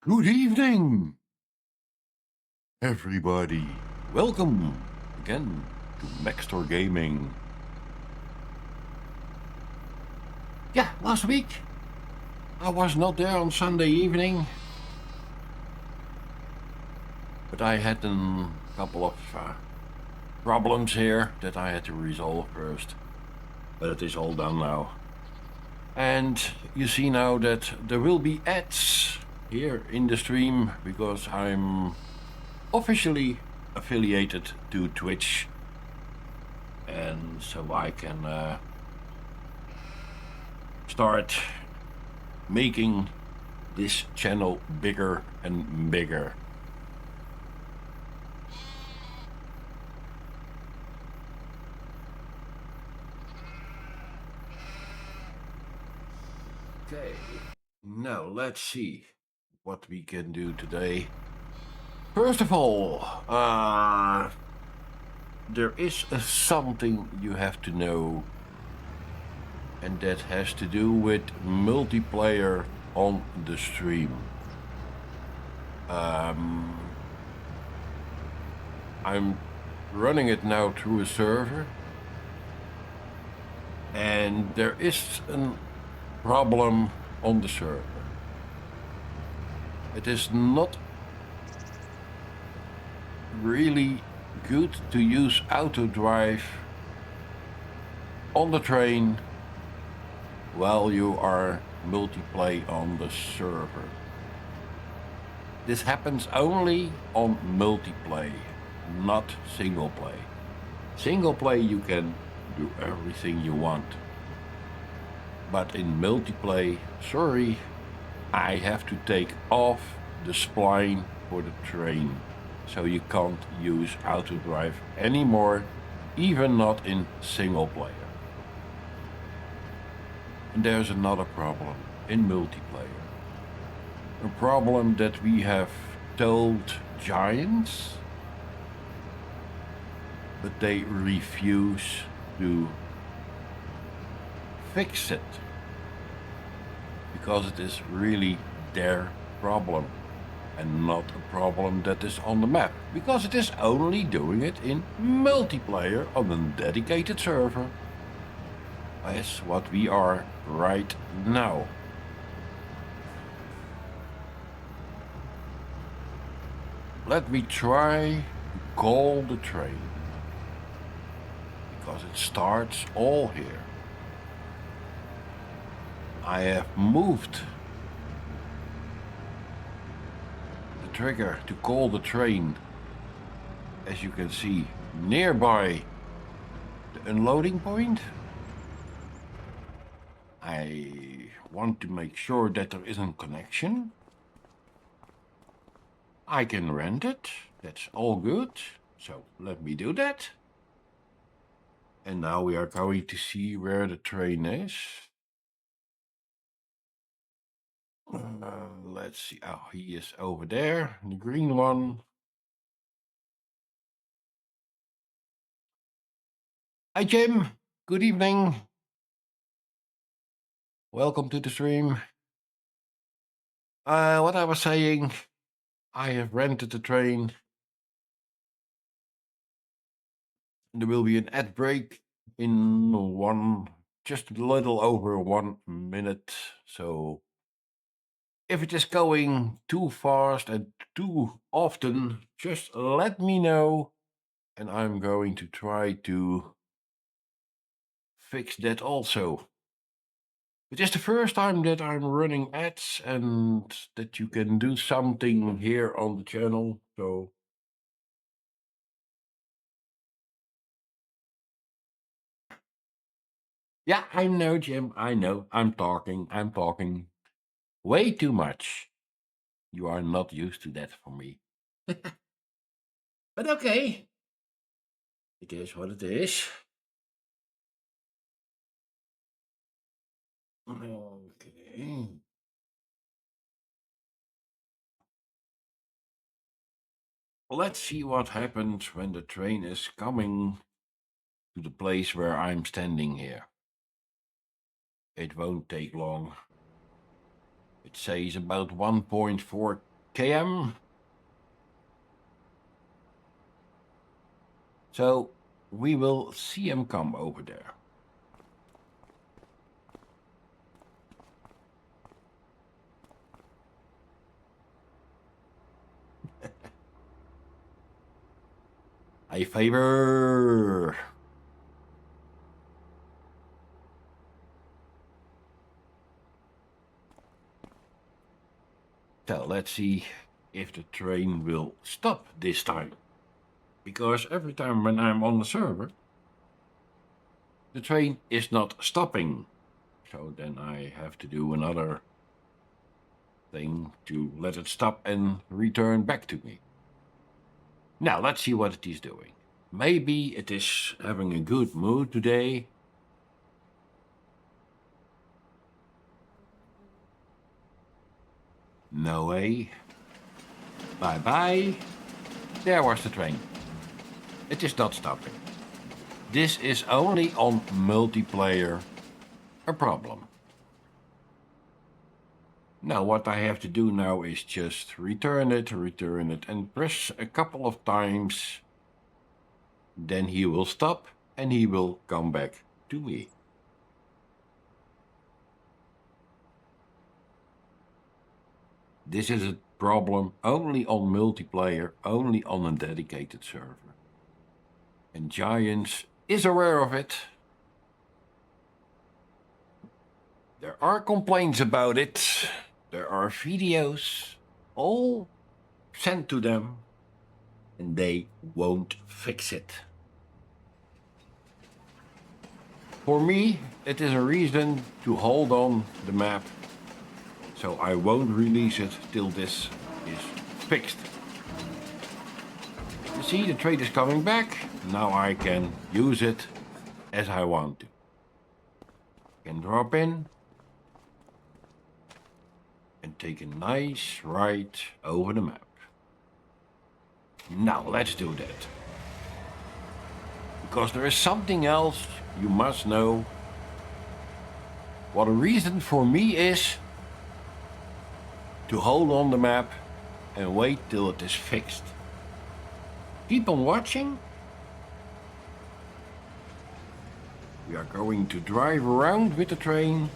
Good evening, everybody. Welcome again to MaxStore Gaming. Yeah, last week I was not there on Sunday evening, but I had a couple of problems here that I had to resolve first. But it is all done now. And you see now that there will be ads here in the stream because I'm officially affiliated to Twitch. And so I can start making this channel bigger and bigger. Okay, now let's see what we can do today. First of all, there is something you have to know, and that has to do with multiplayer on the stream. I'm running it now through a server, and there is a problem on the server. It is not really good to use auto drive on the train while you are multiplay on the server. This happens only on multiplay, not single play. Single play you can do everything you want. But in multiplay, sorry, I have to take off the spline for the train. So you can't use auto drive anymore, even not in single player. And there's another problem in multiplayer. A problem that we have told Giants, but they refuse to fix it because it is really their problem and not a problem that is on the map, because it is only doing it in multiplayer on a dedicated server. That's what we are right now. Let me try to call the train, because it starts all here. I have moved the trigger to call the train, as you can see, nearby the unloading point. I want to make sure that there isn't connection. I can rent it. That's all good. So let me do that. And now we are going to see where the train is. Let's see. Oh, he is over there, the green one. Hi, Jim. Good evening. Welcome to the stream. What I was saying, I have rented the train. There will be an ad break in just a little over 1 minute. So if it is going too fast and too often, just let me know, and I'm going to try to fix that also. It is the first time that I'm running ads and that you can do something here on the channel, so yeah, I know, Jim, I know. I'm talking way too much. You are not used to that for me. But okay. It is what it is. Okay. Let's see what happens when the train is coming to the place where I'm standing here. It won't take long. It says about 1.4 km. So we will see him come over there. Hey, favor. So let's see if the train will stop this time. Because every time when I'm on the server, the train is not stopping. So then I have to do another thing to let it stop and return back to me. Now let's see what it is doing. Maybe it is having a good mood today. No way. Bye-bye. There was the train. It is not stopping. This is only on multiplayer a problem. Now what I have to do now is just return it, and press a couple of times. Then he will stop and he will come back to me. This is a problem only on multiplayer, only on a dedicated server. And Giants is aware of it. There are complaints about it. There are videos all sent to them, and they won't fix it. For me, it is a reason to hold on the map, so I won't release it till this is fixed. You see, the trade is coming back. Now I can use it as I want to. I can drop in and take a nice ride over the map. Now let's do that. Because there is something else you must know. What a reason for me is to hold on the map and wait till it is fixed. Keep on watching. We are going to drive around with the train.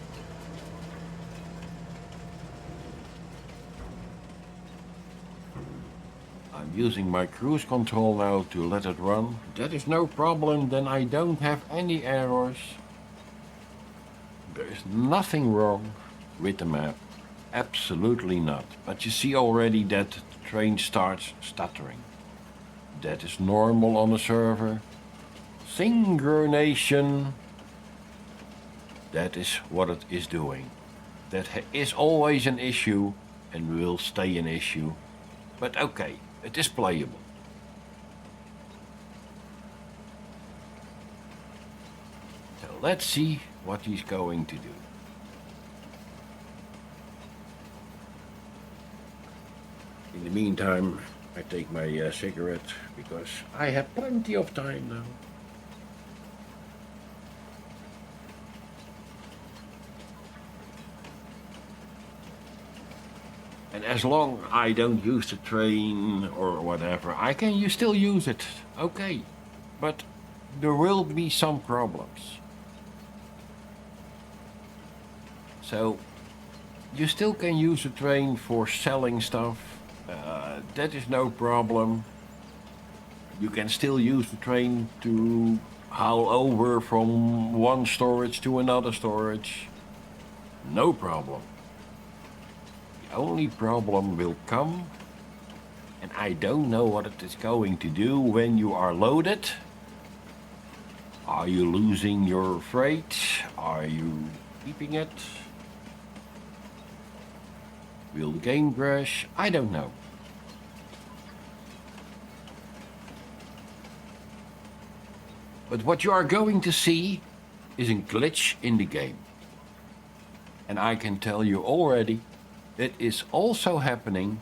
I'm using my cruise control now to let it run. That is no problem, then I don't have any errors. There is nothing wrong with the map. Absolutely not. But you see already that the train starts stuttering. That is normal on a server. Synchronization. That is what it is doing. That is always an issue and will stay an issue. But okay, it is playable. So let's see what he's going to do. In the meantime, I take my cigarette because I have plenty of time now. And as long I don't use the train or whatever, I can still use it. Okay. But there will be some problems. So you still can use the train for selling stuff. That is no problem. You can still use the train to haul over from one storage to another storage. No problem. The only problem will come, and I don't know what it is going to do when you are loaded. Are you losing your freight? Are you keeping it? Will the game crash? I don't know. But what you are going to see is a glitch in the game. And I can tell you already, it is also happening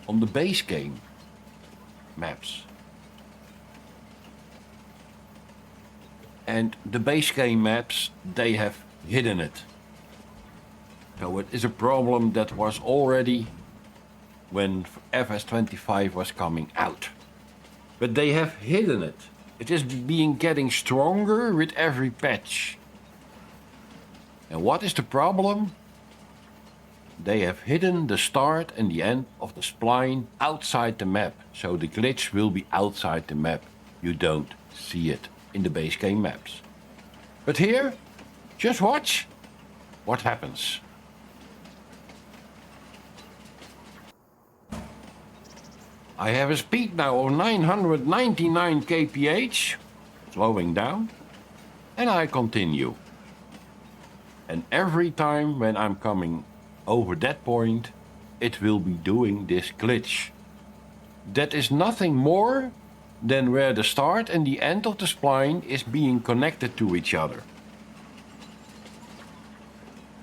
on the base game maps. And the base game maps, they have hidden it. So it is a problem that was already when FS25 was coming out. But they have hidden it. It is getting stronger with every patch. And what is the problem? They have hidden the start and the end of the spline outside the map. So the glitch will be outside the map. You don't see it in the base game maps. But here, just watch what happens. I have a speed now of 999 kph, slowing down, and I continue. And every time when I'm coming over that point, it will be doing this glitch. That is nothing more than where the start and the end of the spline is being connected to each other.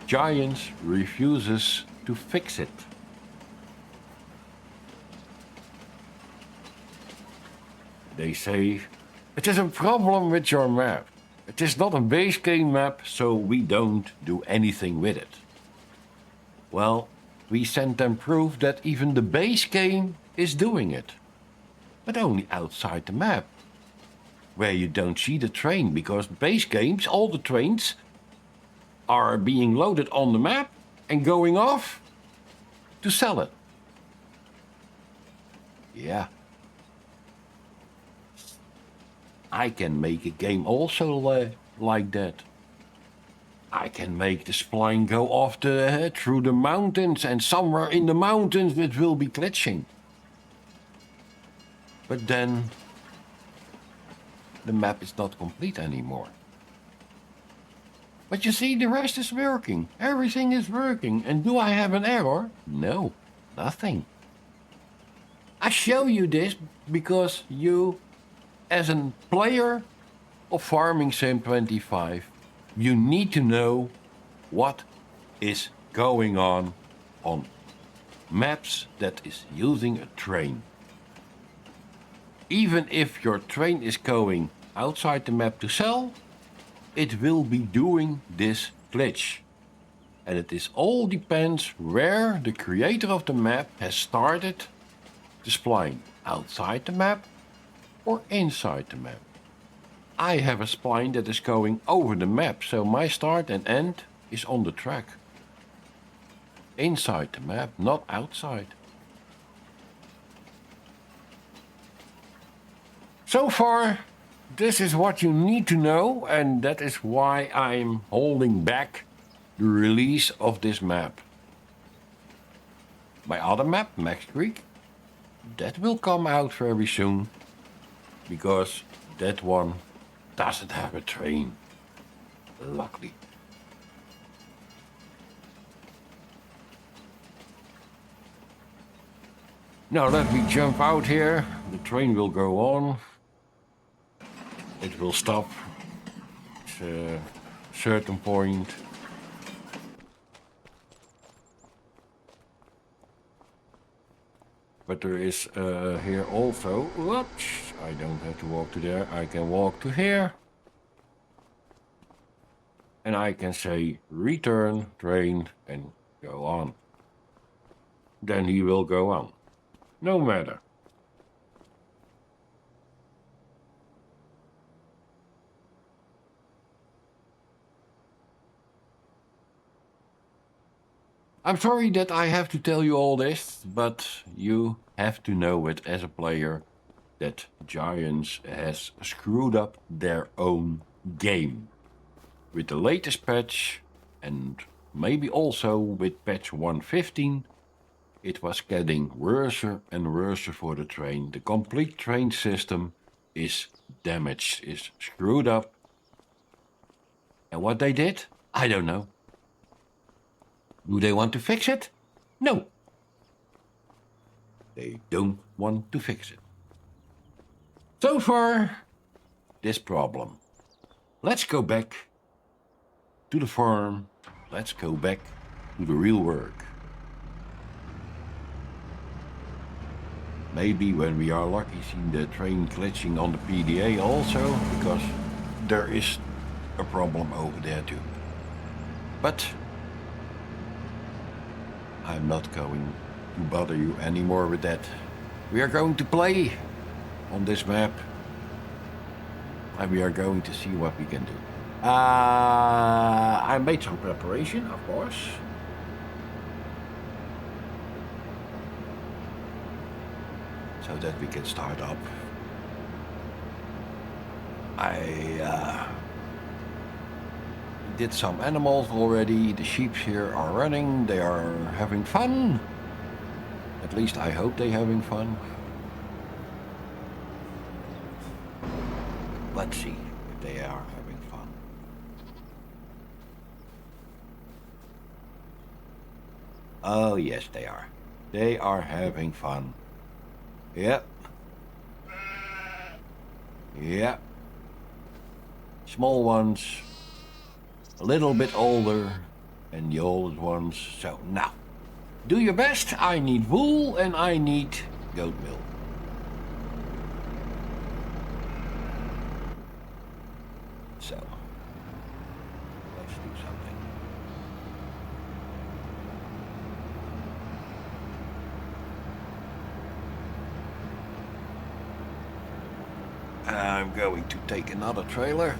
Giants refuses to fix it. They say, it is a problem with your map. It is not a base game map, so we don't do anything with it. Well, we sent them proof that even the base game is doing it. But only outside the map, where you don't see the train, because base games, all the trains, are being loaded on the map and going off to sell it. Yeah. I can make a game also like that. I can make the spline go off through the mountains, and somewhere in the mountains it will be glitching. But then the map is not complete anymore. But you see, the rest is working. Everything is working. And do I have an error? No, nothing. I show you this because you, as a player of Farming Sim 25, you need to know what is going on maps that is using a train. Even if your train is going outside the map to sell, it will be doing this glitch. And it is all depends where the creator of the map has started the spline, outside the map or inside the map. I have a spline that is going over the map, so my start and end is on the track. Inside the map, not outside. So far, this is what you need to know, and that is why I'm holding back the release of this map. My other map, Max Creek, that will come out very soon, because that one doesn't have a train, luckily. Now let me jump out here. The train will go on. It will stop at a certain point. But there is here also, whoops, I don't have to walk to there, I can walk to here. And I can say return train and go on. Then he will go on. No matter. I'm sorry that I have to tell you all this, but you have to know it as a player that Giants has screwed up their own game. With the latest patch, and maybe also with patch 1.15, it was getting worse and worse for the train. The complete train system is damaged, is screwed up. And what they did, I don't know. Do they want to fix it? No. They don't want to fix it. So far, this problem. Let's go back to the farm. Let's go back to the real work. Maybe when we are lucky, see the train glitching on the PDA also, because there is a problem over there too. But I'm not going to bother you anymore with that. We are going to play on this map. And we are going to see what we can do. I made some preparation, of course. So that we can start up. I did some animals already. The sheep here are running. They are having fun. At least I hope they're having fun. Let's see if they are having fun. Oh, yes, they are. They are having fun. Yep. Yep. Small ones, a little bit older, and the old ones. So now, do your best. I need wool and I need goat milk. So, let's do something. I'm going to take another trailer.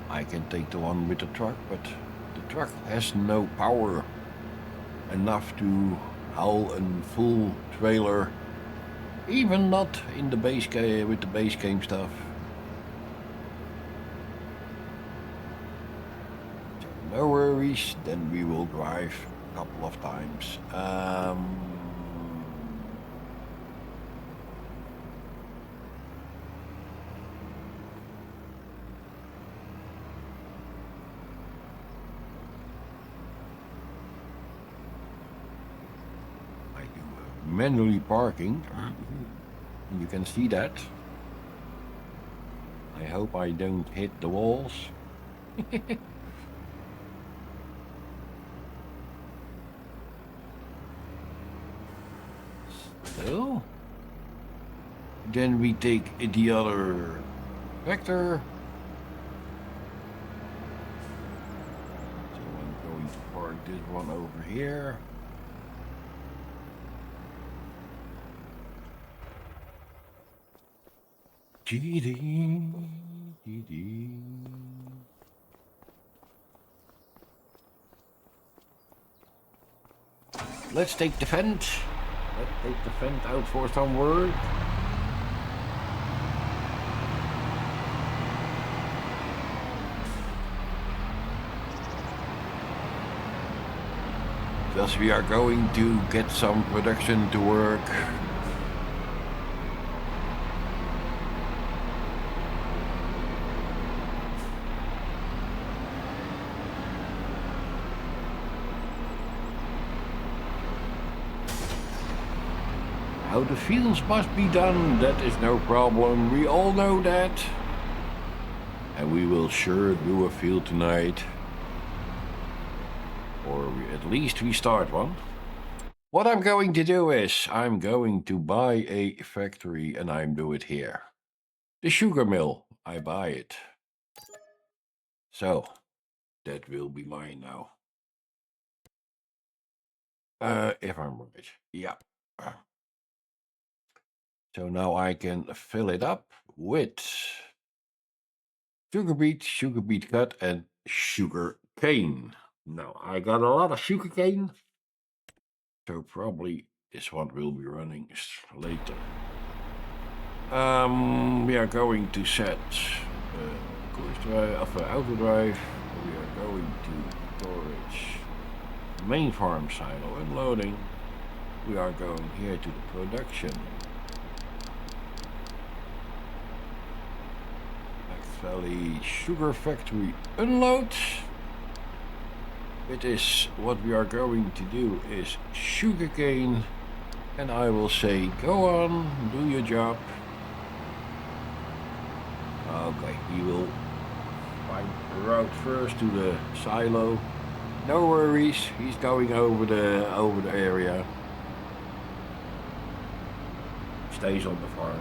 I can take the one with the truck, but the truck has no power enough to haul a full trailer, even not in the base game with the base game stuff. So no worries, then we will drive a couple of times. Manually parking. You can see that. I hope I don't hit the walls. So then we take the other vector. So I'm going to park this one over here. Let's take the vent. Let's take the vent out for some work. Because we are going to get some production to work. How the fields must be done, that is no problem. We all know that. And we will sure do a field tonight. Or at least we start one. What I'm going to do is, I'm going to buy a factory and I'm do it here. The sugar mill, I buy it. So, that will be mine now. If I'm right, yeah. So now I can fill it up with sugar beet cut, and sugar cane. Now I got a lot of sugar cane, so probably this one will be running later. We are going to set course drive, auto drive. We are going to storage, main farm silo unloading. We are going here to the production. MaxValley sugar factory unload. It is what we are going to do is sugarcane, and I will say go on, do your job. Okay, he will find a route first to the silo. No worries, he's going over the area. Stays on the farm.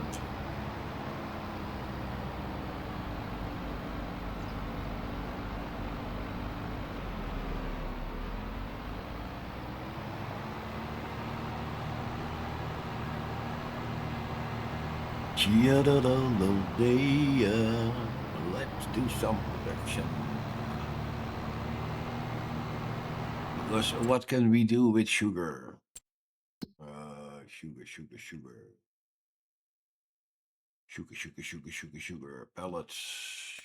Let's do some production. Because what can we do with sugar? Sugar, sugar, sugar. Sugar, sugar, sugar, sugar, sugar. Pellets,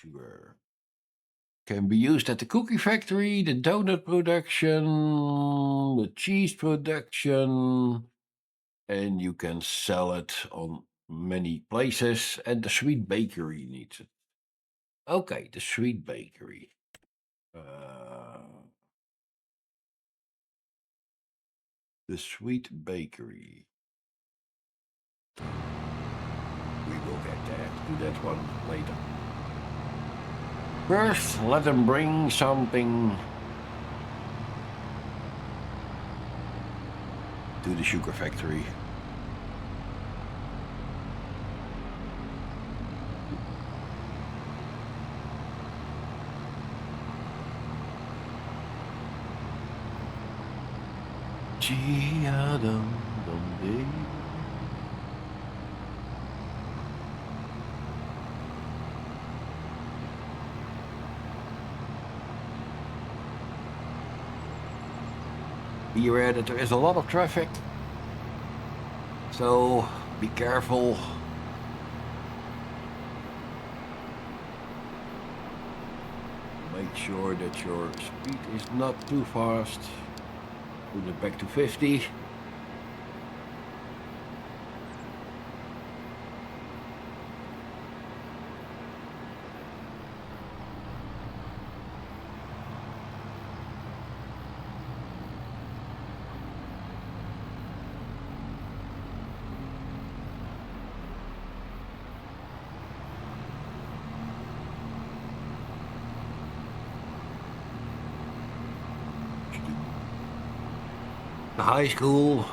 sugar. Can be used at the cookie factory, the donut production, the cheese production, and you can sell it on many places. And the sweet bakery needs it. Okay, the sweet bakery. The sweet bakery. We will get there to that one later. First, let them bring something to the sugar factory. Be aware that there is a lot of traffic, so be careful. Make sure that your speed is not too fast. Put it back to 50. The high school.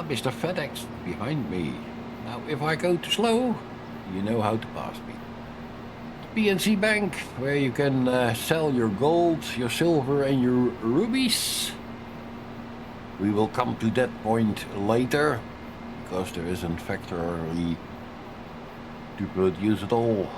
Mr. FedEx behind me. Now, if I go too slow, you know how to pass me. PNC Bank, where you can sell your gold, your silver, and your rubies. We will come to that point later, because there isn't factory to produce it all.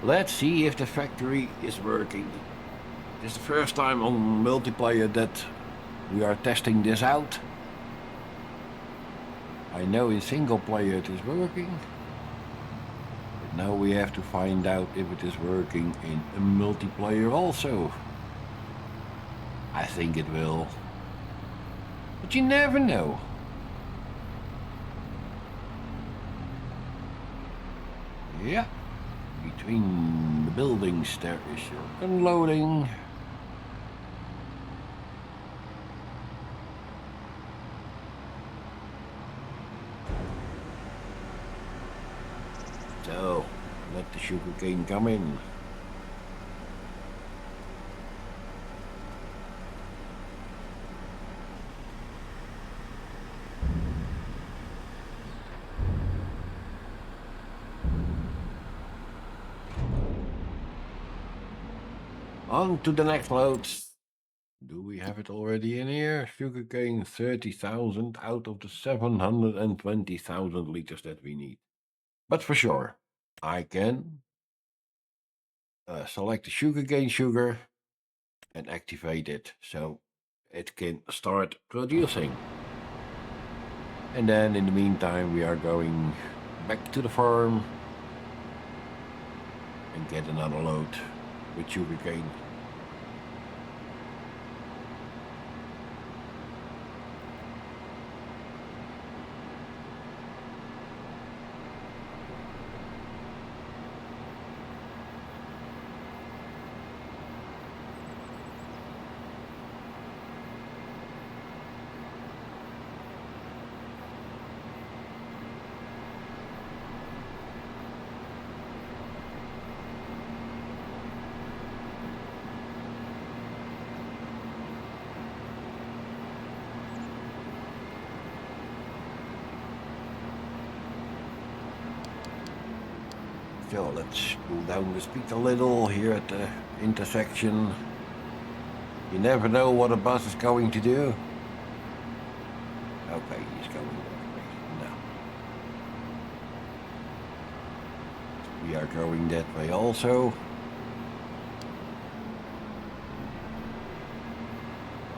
Let's see if the factory is working. This is the first time on multiplayer that we are testing this out. I know in single player it is working. But now we have to find out if it is working in a multiplayer also. I think it will. But you never know. Yeah. Between the buildings there is your unloading. So, let the sugarcane come in. On to the next load. Do we have it already in here? Sugarcane 30,000 out of the 720,000 liters that we need. But for sure, I can select the sugarcane sugar and activate it so it can start producing. And then in the meantime, we are going back to the farm and get another load with sugarcane. So let's pull down the speed a little here at the intersection. You never know what a bus is going to do. Okay, he's going that way. No. We are going that way also.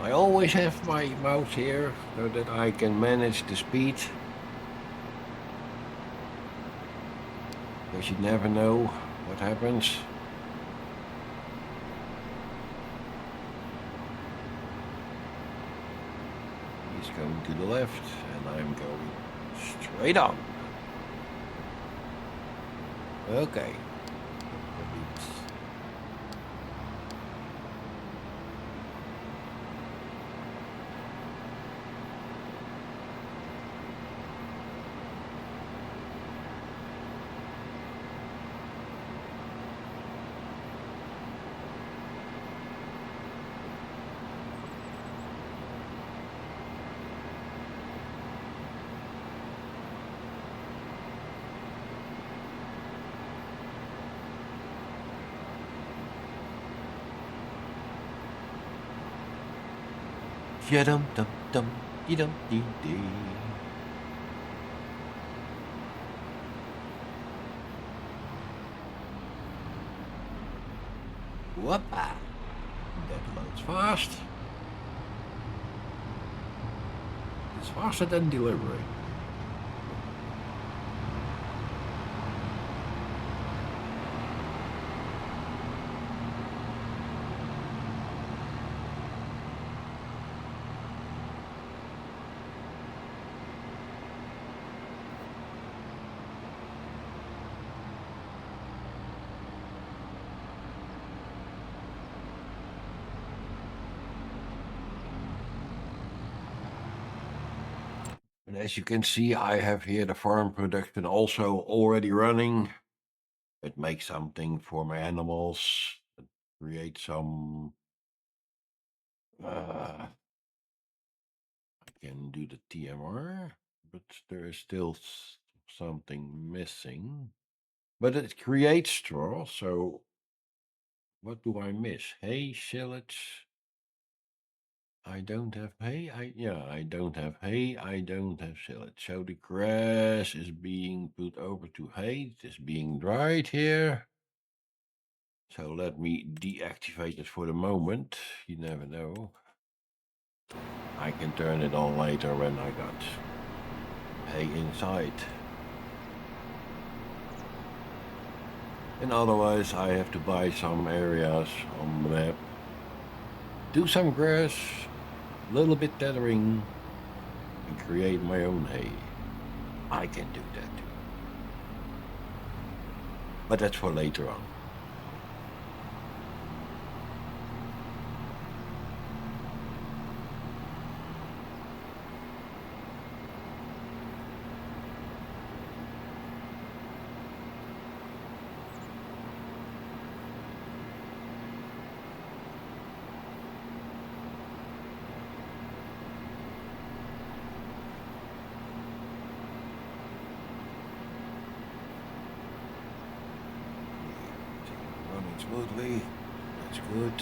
I always have my mouse here so that I can manage the speed. Because you never know what happens. He's going to the left and I'm going straight on. Okay. Dum dum dum dee dum dee dee. Whoopa! That loads fast. It's faster than delivery. And as you can see, I have here the farm production also already running. It makes something for my animals. It creates some. I can do the TMR, but there is still something missing. But it creates straw, so what do I miss? Hay, silage. I don't have hay. I don't have hay. I don't have silage. So the grass is being put over to hay. It is being dried here. So let me deactivate it for the moment. You never know. I can turn it on later when I got hay inside. And otherwise I have to buy some areas on the map. Do some grass, a little bit tethering, and create my own hay. I can do that too. But that's for later on. Running smoothly. That's good.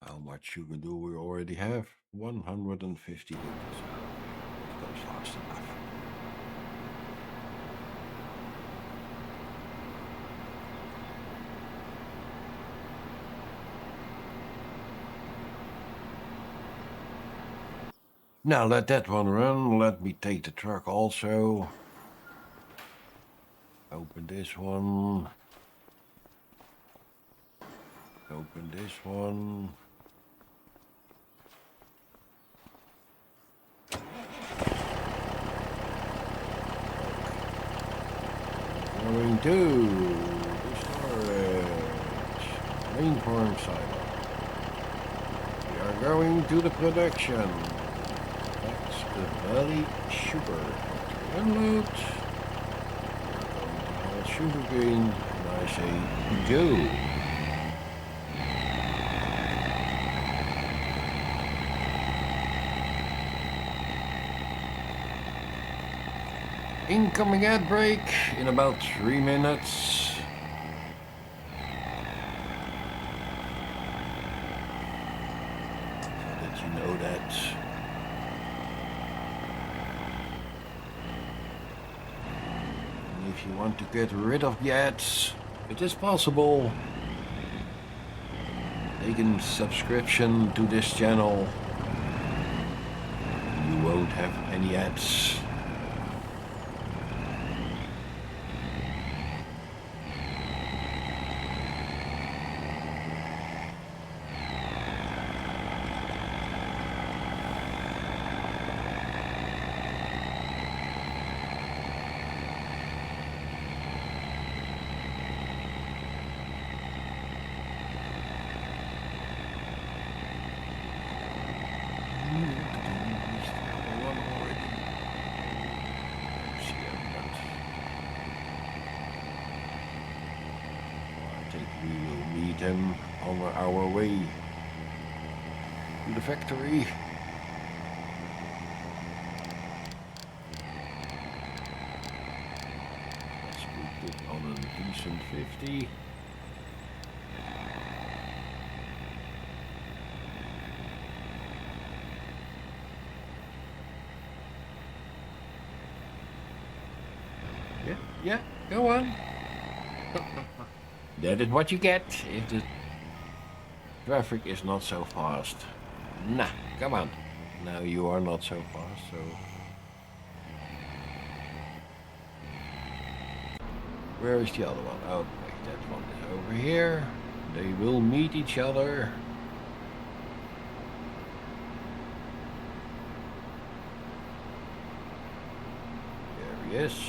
How much sugar do we already have? 150 liters. It goes fast enough. Now let that one run. Let me take the truck also. Open this one. Open this one. Going to the storage. Main farm silo. We are going to the production. MaxValley sugar. Unload. We are going to haul sugar cane. And I say go. Incoming ad break in about 3 minutes. So that you know that. And if you want to get rid of the ads, it is possible. Take a subscription to this channel. You won't have any ads. We will meet him on our way to the factory. Let's put it on a decent 50. Yeah, go on. That is what you get if the traffic is not so fast. Nah, come on. Now you are not so fast, so... Where is the other one? Oh, wait, that one is over here. They will meet each other. There he is.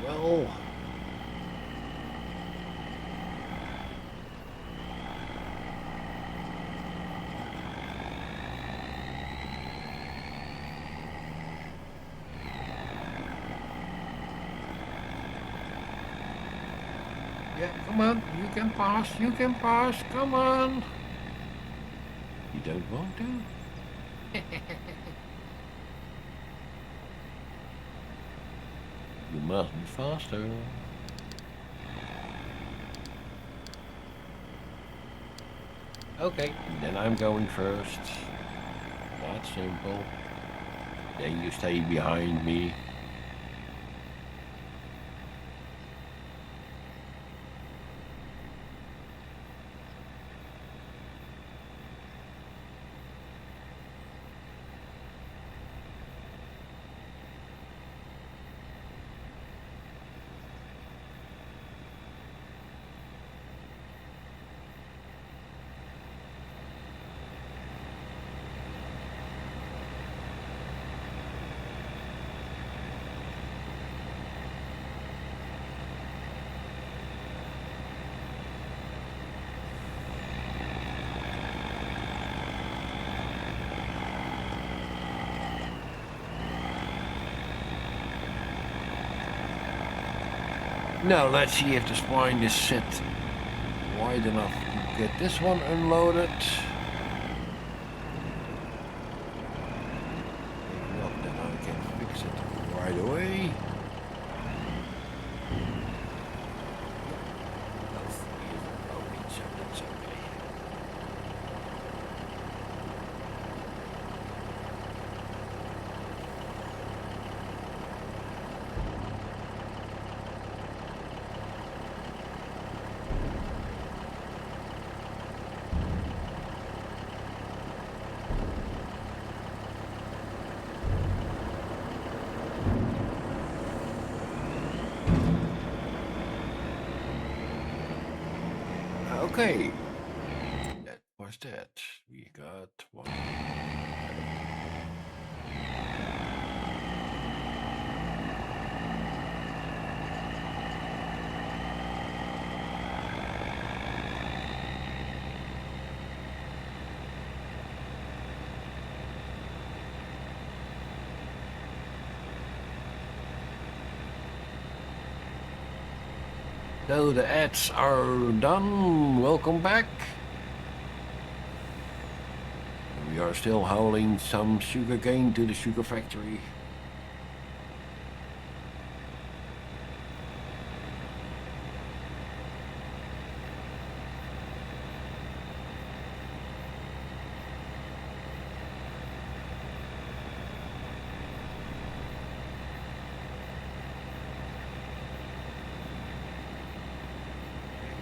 Well, yeah, come on, you can pass, come on. You don't want to? You must be faster. Okay, then I'm going first. That's simple. Then you stay behind me. Now let's see if the spine is set wide enough to get this one unloaded. If not, then I can fix it right away. Okay, that was that. We got one. So the ads are done. Welcome back. We are still hauling some sugarcane to the sugar factory.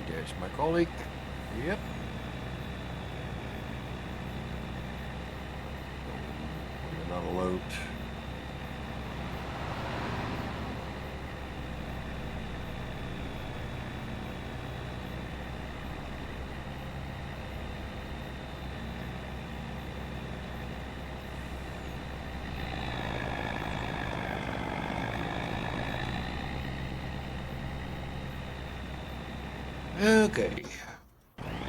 There's my colleague. Yep. Another load. Okay. Let's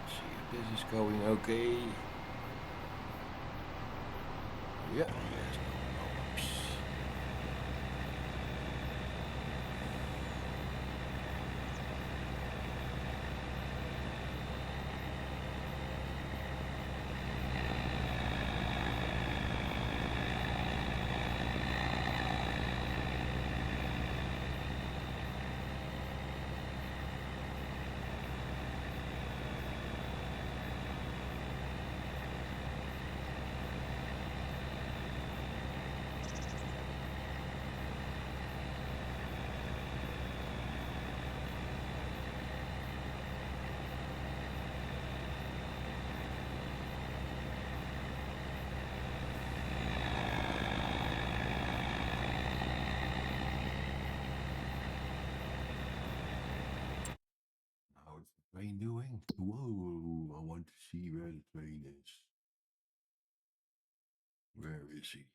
see if this is going okay. Yeah, there's no problems. How's the train doing? Whoa, I want to see where the train is. Where is he?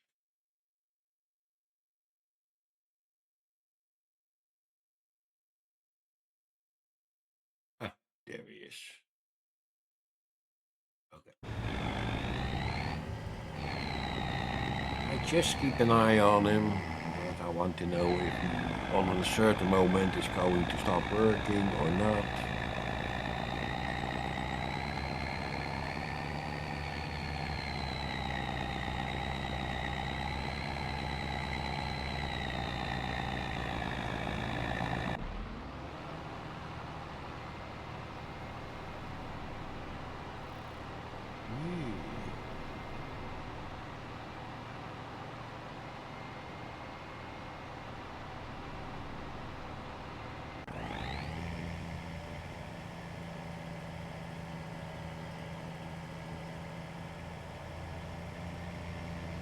Ah, there he is. Okay. I just keep an eye on him. But I want to know if he, on a certain moment, is going to stop working or not.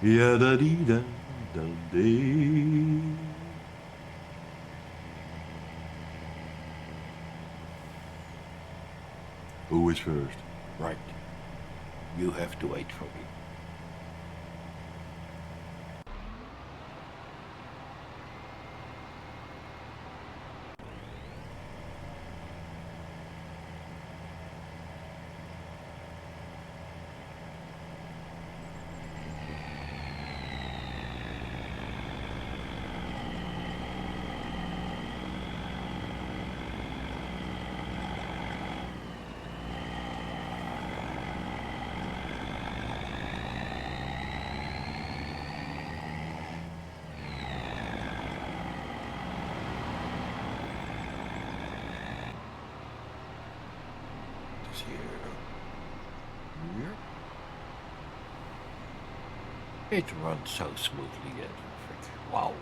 Yeah, da dee da da dee. Who is first? Right. You have to wait for me. This here. Here. It runs so smoothly that wow.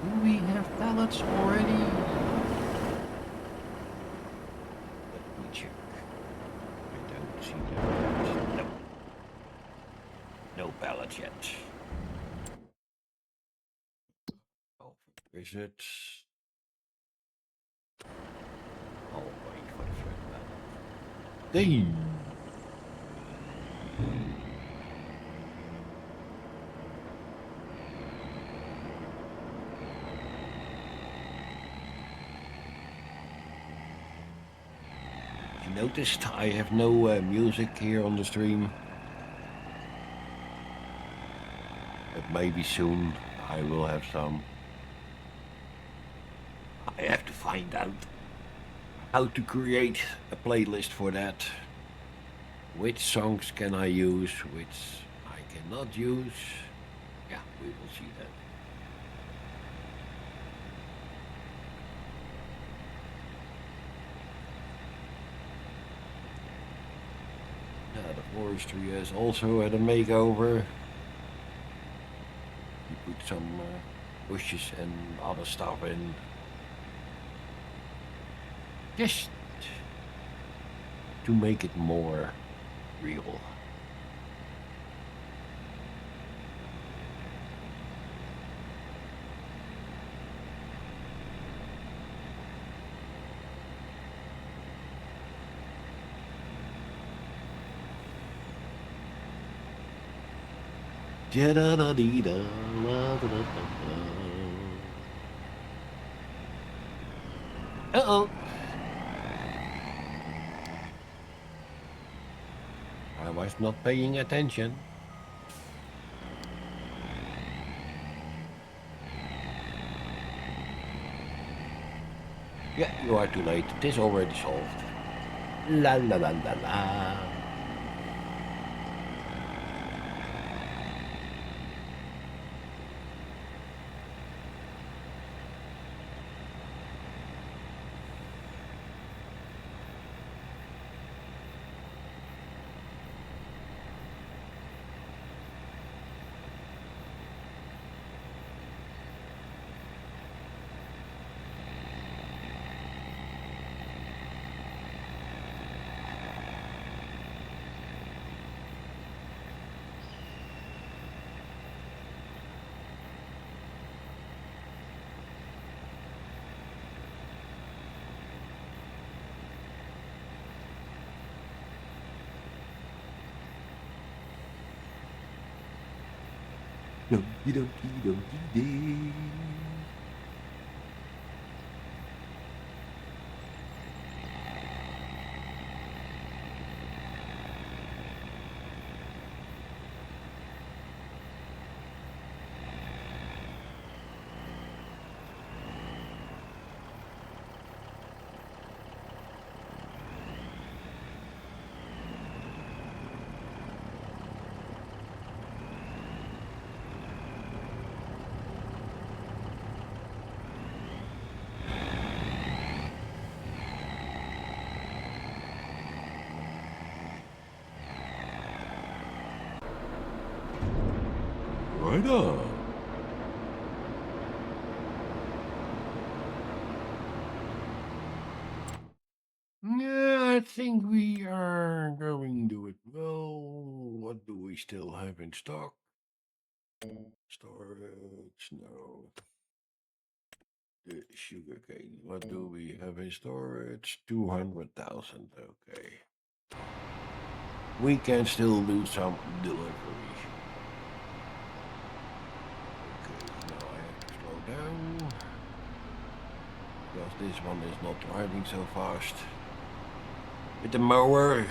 Do we have pallets already? Let me check. I don't see them. No. No pallets yet. Oh, where is it? I'll wait for the first pallet. There. You noticed I have no music here on the stream. But maybe soon I will have some. I have to find out how to create a playlist for that. Which songs can I use, which I cannot use. Yeah, we will see that. Yeah, the forestry has also had a makeover. You put some bushes and other stuff in. Just to make it more real. Uh-oh. I was not paying attention. Yeah, you are too late. It is already solved. La la la la la. Donkey donkey donkey day. Right on. Yeah, I think we are going to do it well. What do we still have in stock? Storage, no. The sugarcane. What do we have in storage? 200,000. Okay. We can still do some delivery. Okay, now I have to slow down. Because this one is not driving so fast. With the mower.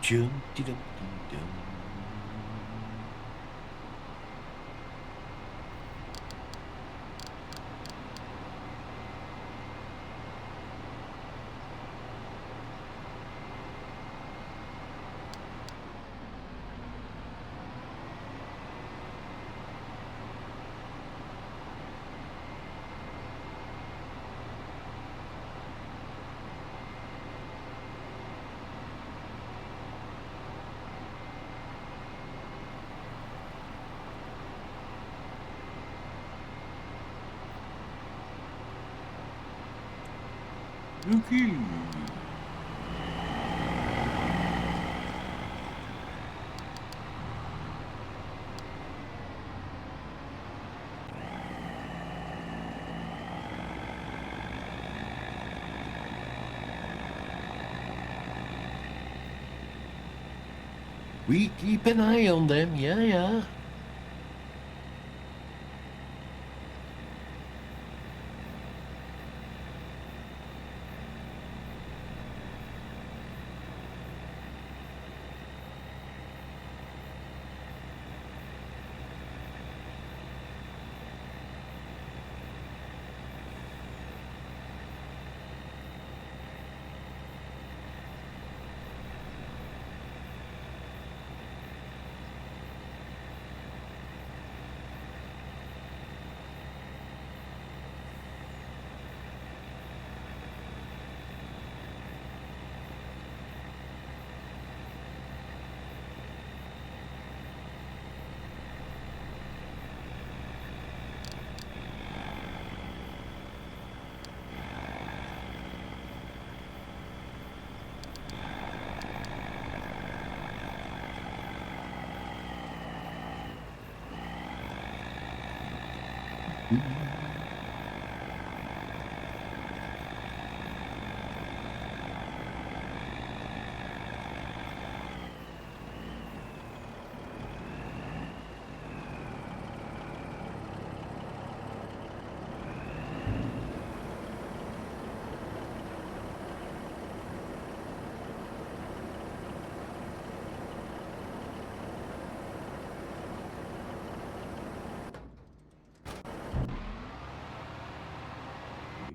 Dum, dum, dum, dum. Okay. We keep an eye on them, yeah.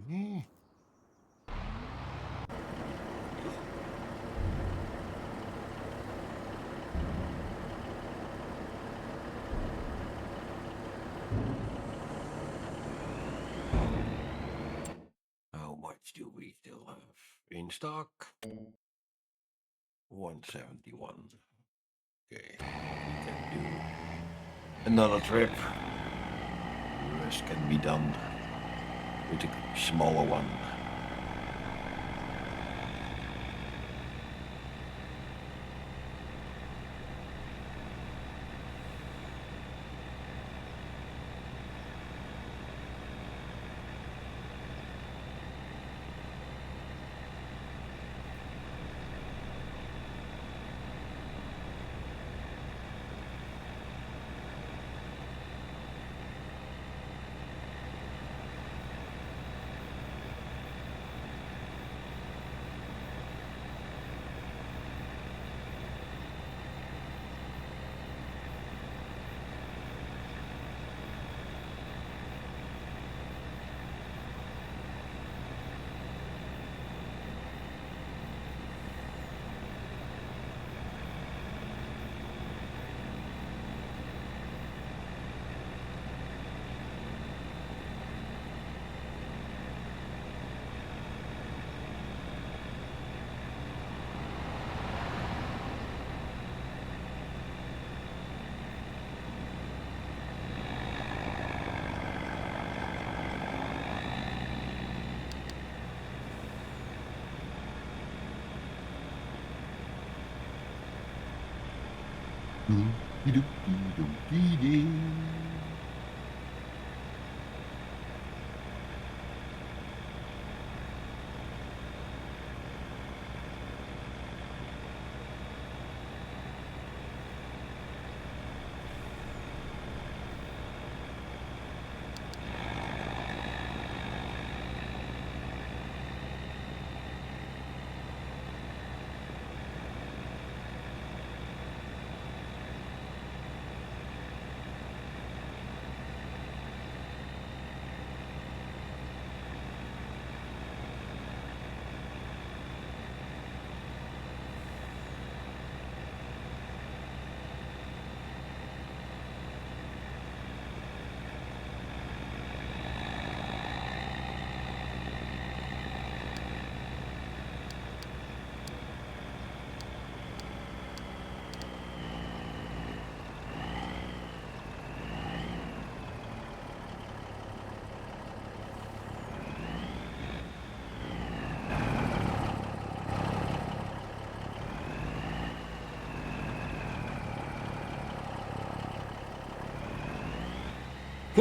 Yeah. How much do we still have in stock? 171. Okay, we can do another trip. The rest can be done with a smaller one.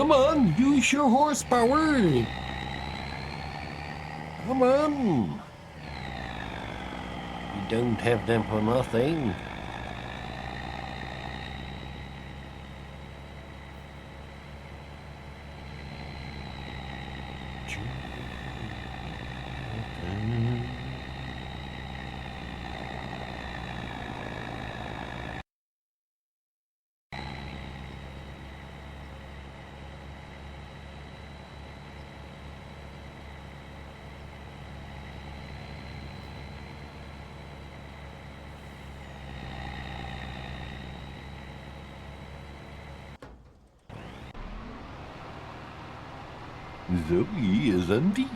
Come on, use your horsepower. Come on. You don't have them for nothing. Zoe is empty.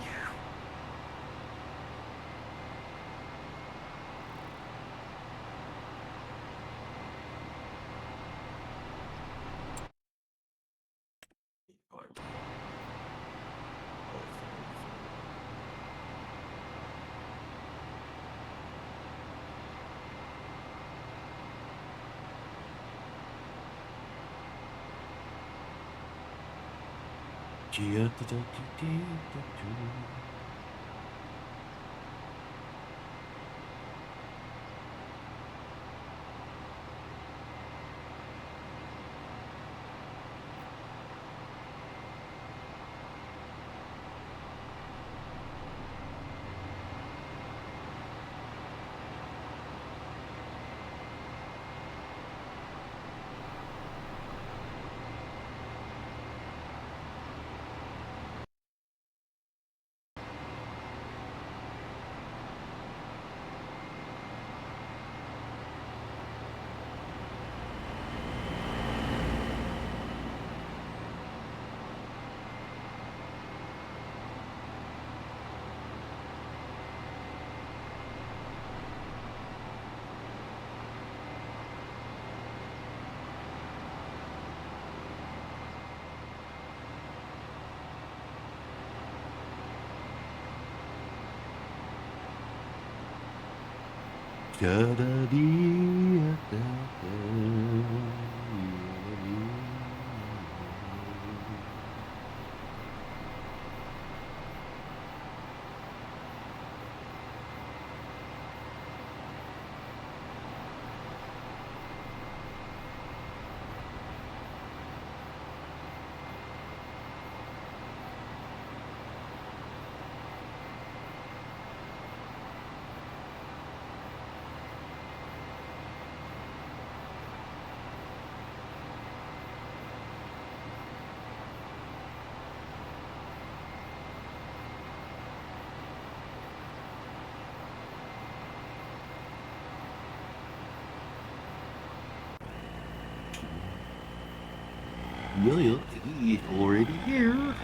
Yeah, he's already here.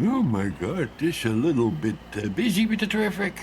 Oh my god, this a little bit busy with the traffic.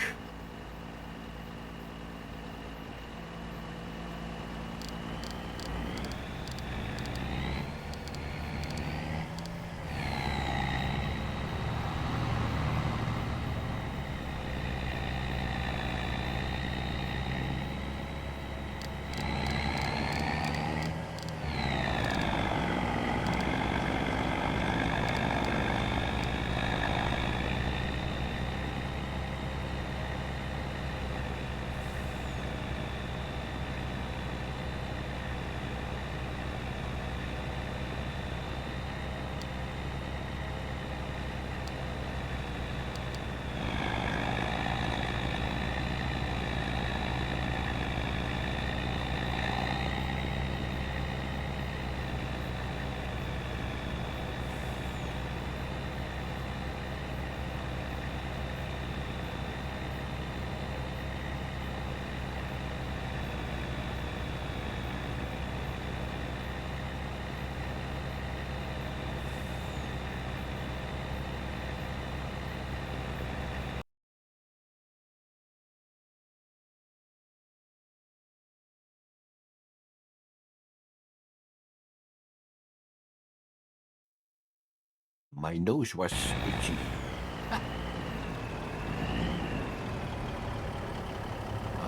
My nose was itchy.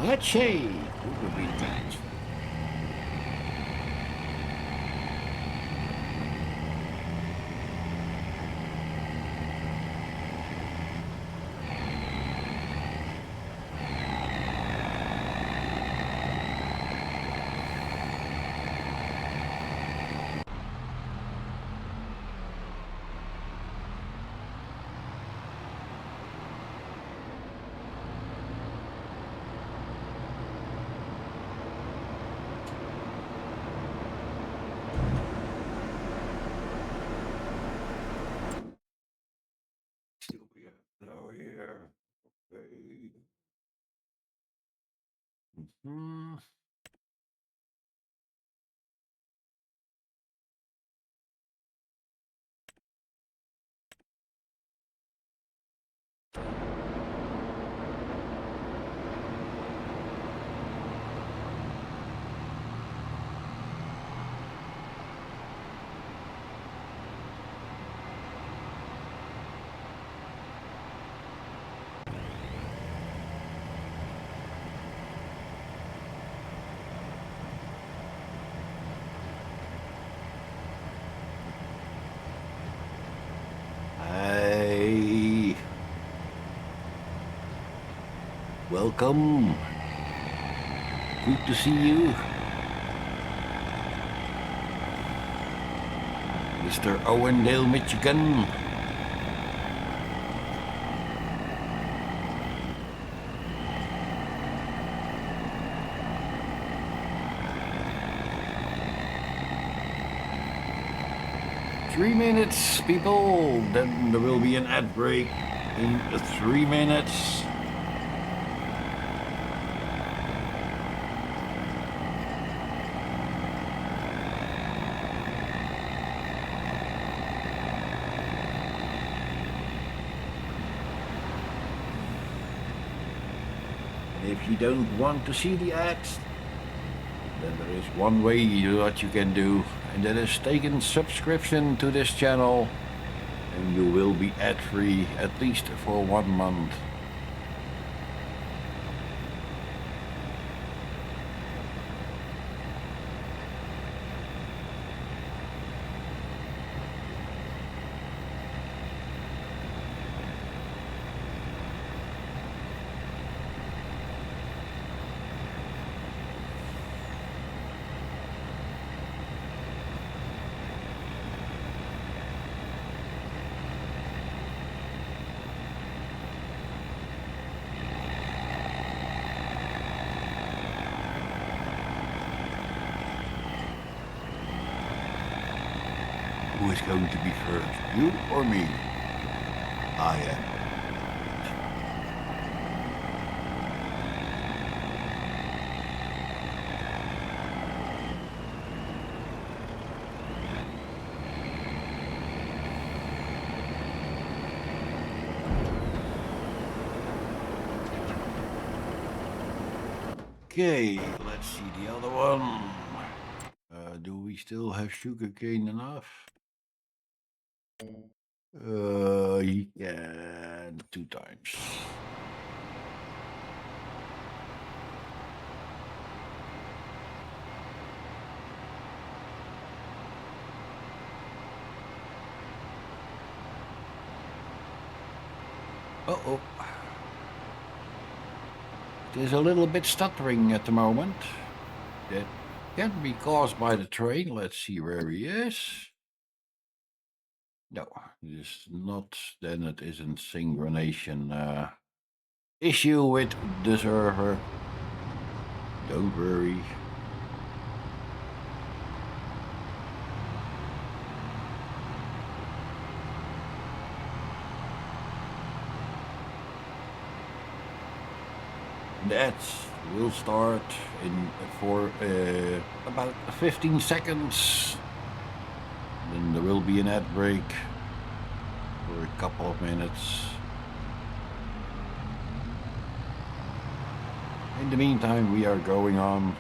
Achey, who will be that? Still be now here. Okay. Hmm. Hi. Welcome. Good to see you. Mr. Owendale, Michigan. Three minutes, people. Then there will be an ad break in 3 minutes. If you don't want to see the ads, then there is one way that you can do, and that is taking subscription to this channel, and you will be ad-free at least for 1 month. Who is going to be first, you or me? I am. Okay, let's see the other one. Do we still have sugarcane enough? Yeah, 2 times. Uh-oh. It is a little bit stuttering at the moment. That can be caused by the train. Let's see where he is. No, it is not. Then it isn't synchronization issue with the server. Don't worry. That will start for about 15 seconds. Then there will be an ad break for a couple of minutes. In the meantime, we are going on.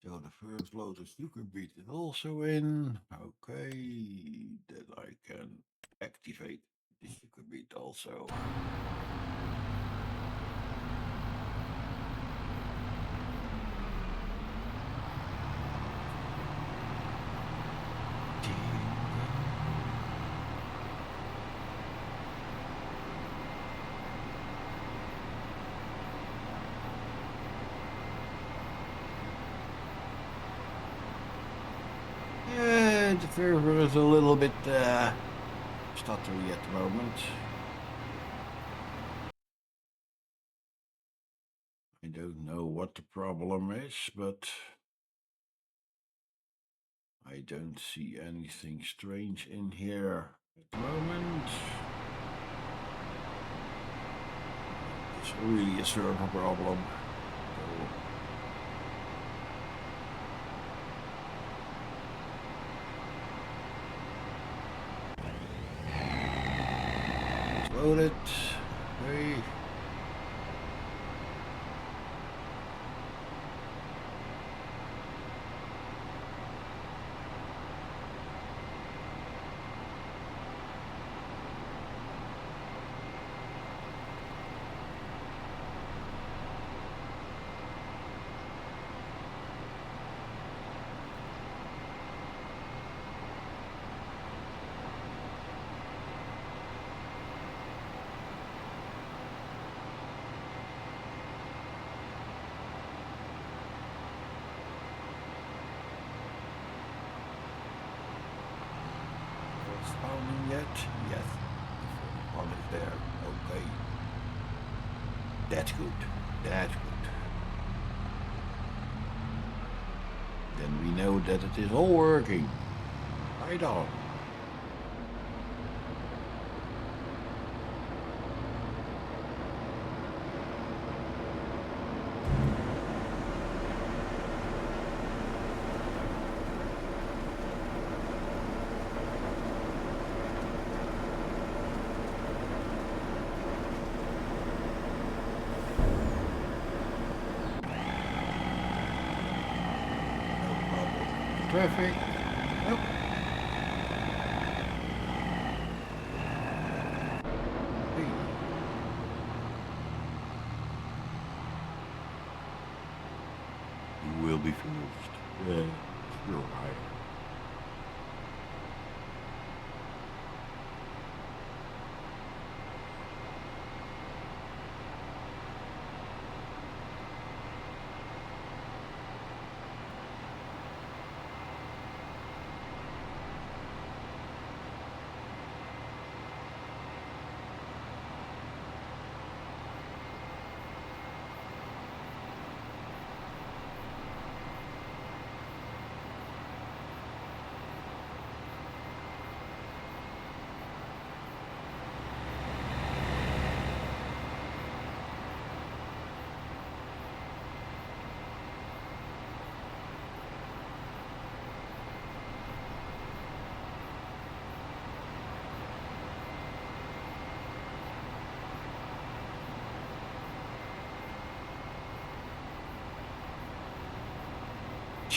So the first load of sugar beet is also in. Okay, then I can activate the sugar beet also. Yeah, the server is a little bit stuttery at the moment. I don't know what the problem is, but I don't see anything strange in here at the moment. It's really a server problem. So, load it. Hey. Spawning yet? Yes. The one is there. Okay. That's good. That's good. Then we know that it is all working. Right on. Traffic. Nope. Hey. You will be finished. Yeah, you're right.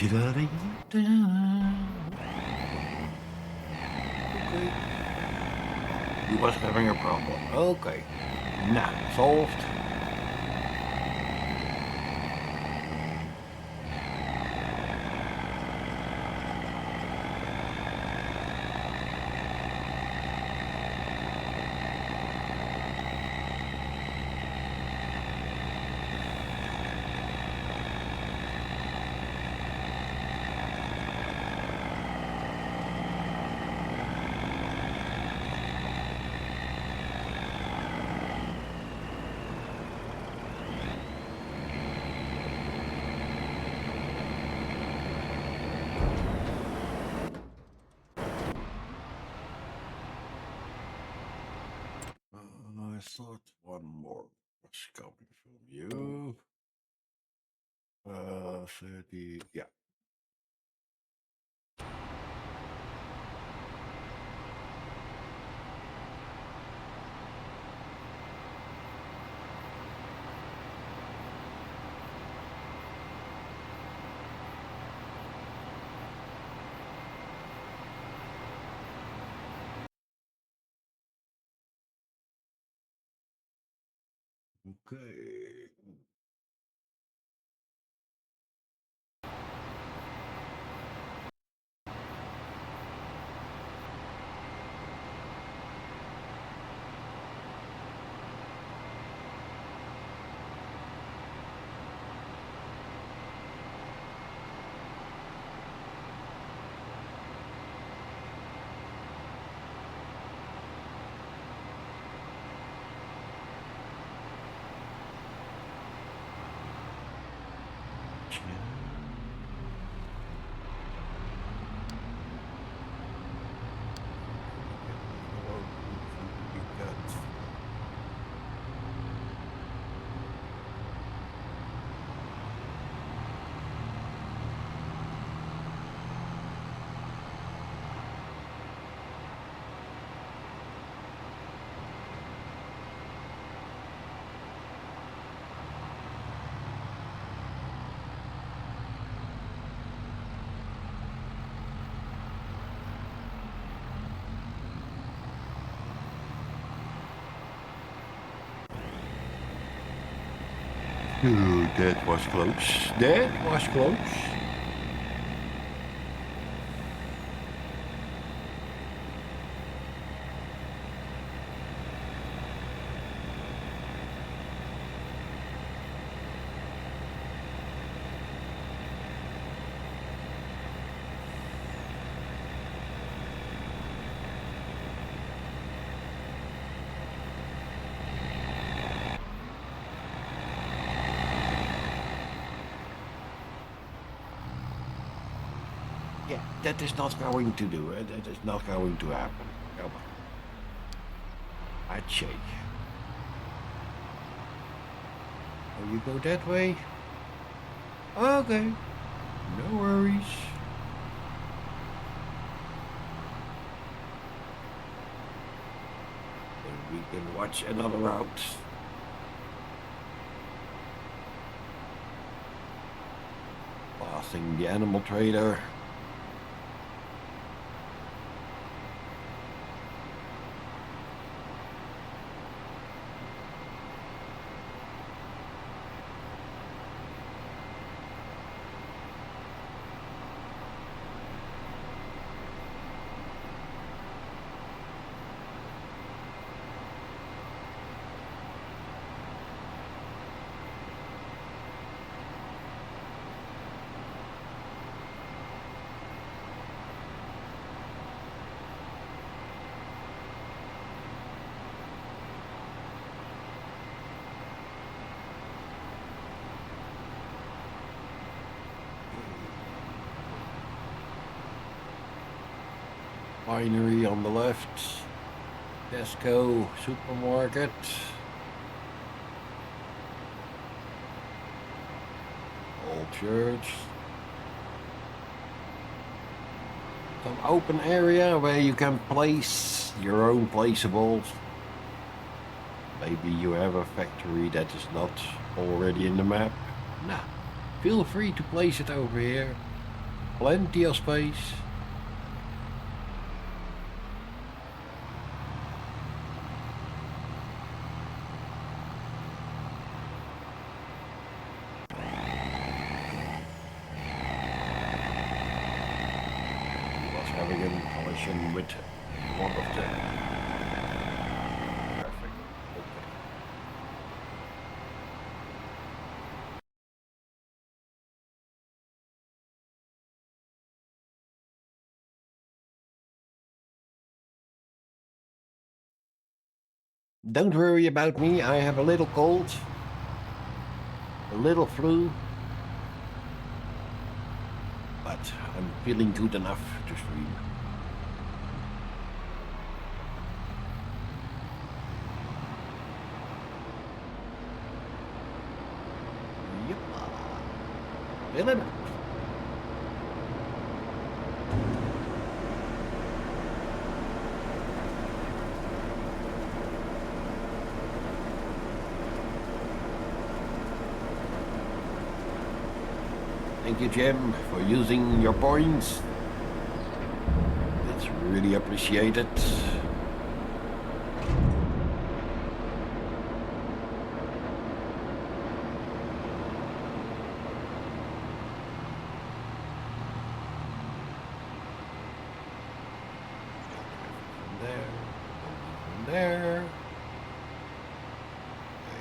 Okay. He was having a problem. Okay. Now, solved. I thought one more was coming from you. 30, yeah. Okay. Ooh, that was close. That was close. Yeah, that is not going to do it. That is not going to happen. Come on. I'd shake. Oh, you go that way? Okay. No worries. And we can watch another route. Passing the animal trader. Winery on the left. Tesco supermarket. Old church. Some open area where you can place your own placeables. Maybe you have a factory that is not already in the map. Nah, feel free to place it over here. Plenty of space. He was having a collision with one of the traffic. Okay. Don't worry about me, I have a little cold, a little flu, but I'm feeling good enough to stream. Yep. Feeling. Thank you, Jim, for using your points. It's really appreciated. From there. Okay.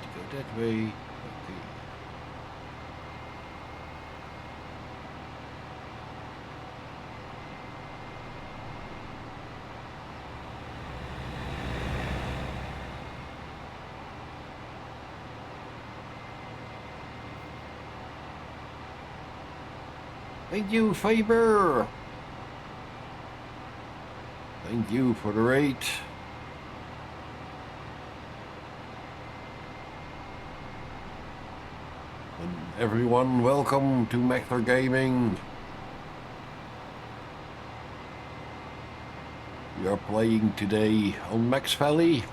To go that way. Okay. Thank you, Faber. Thank you for the raid. And everyone, welcome to MaxValley Gaming. We are playing today on MaxValley.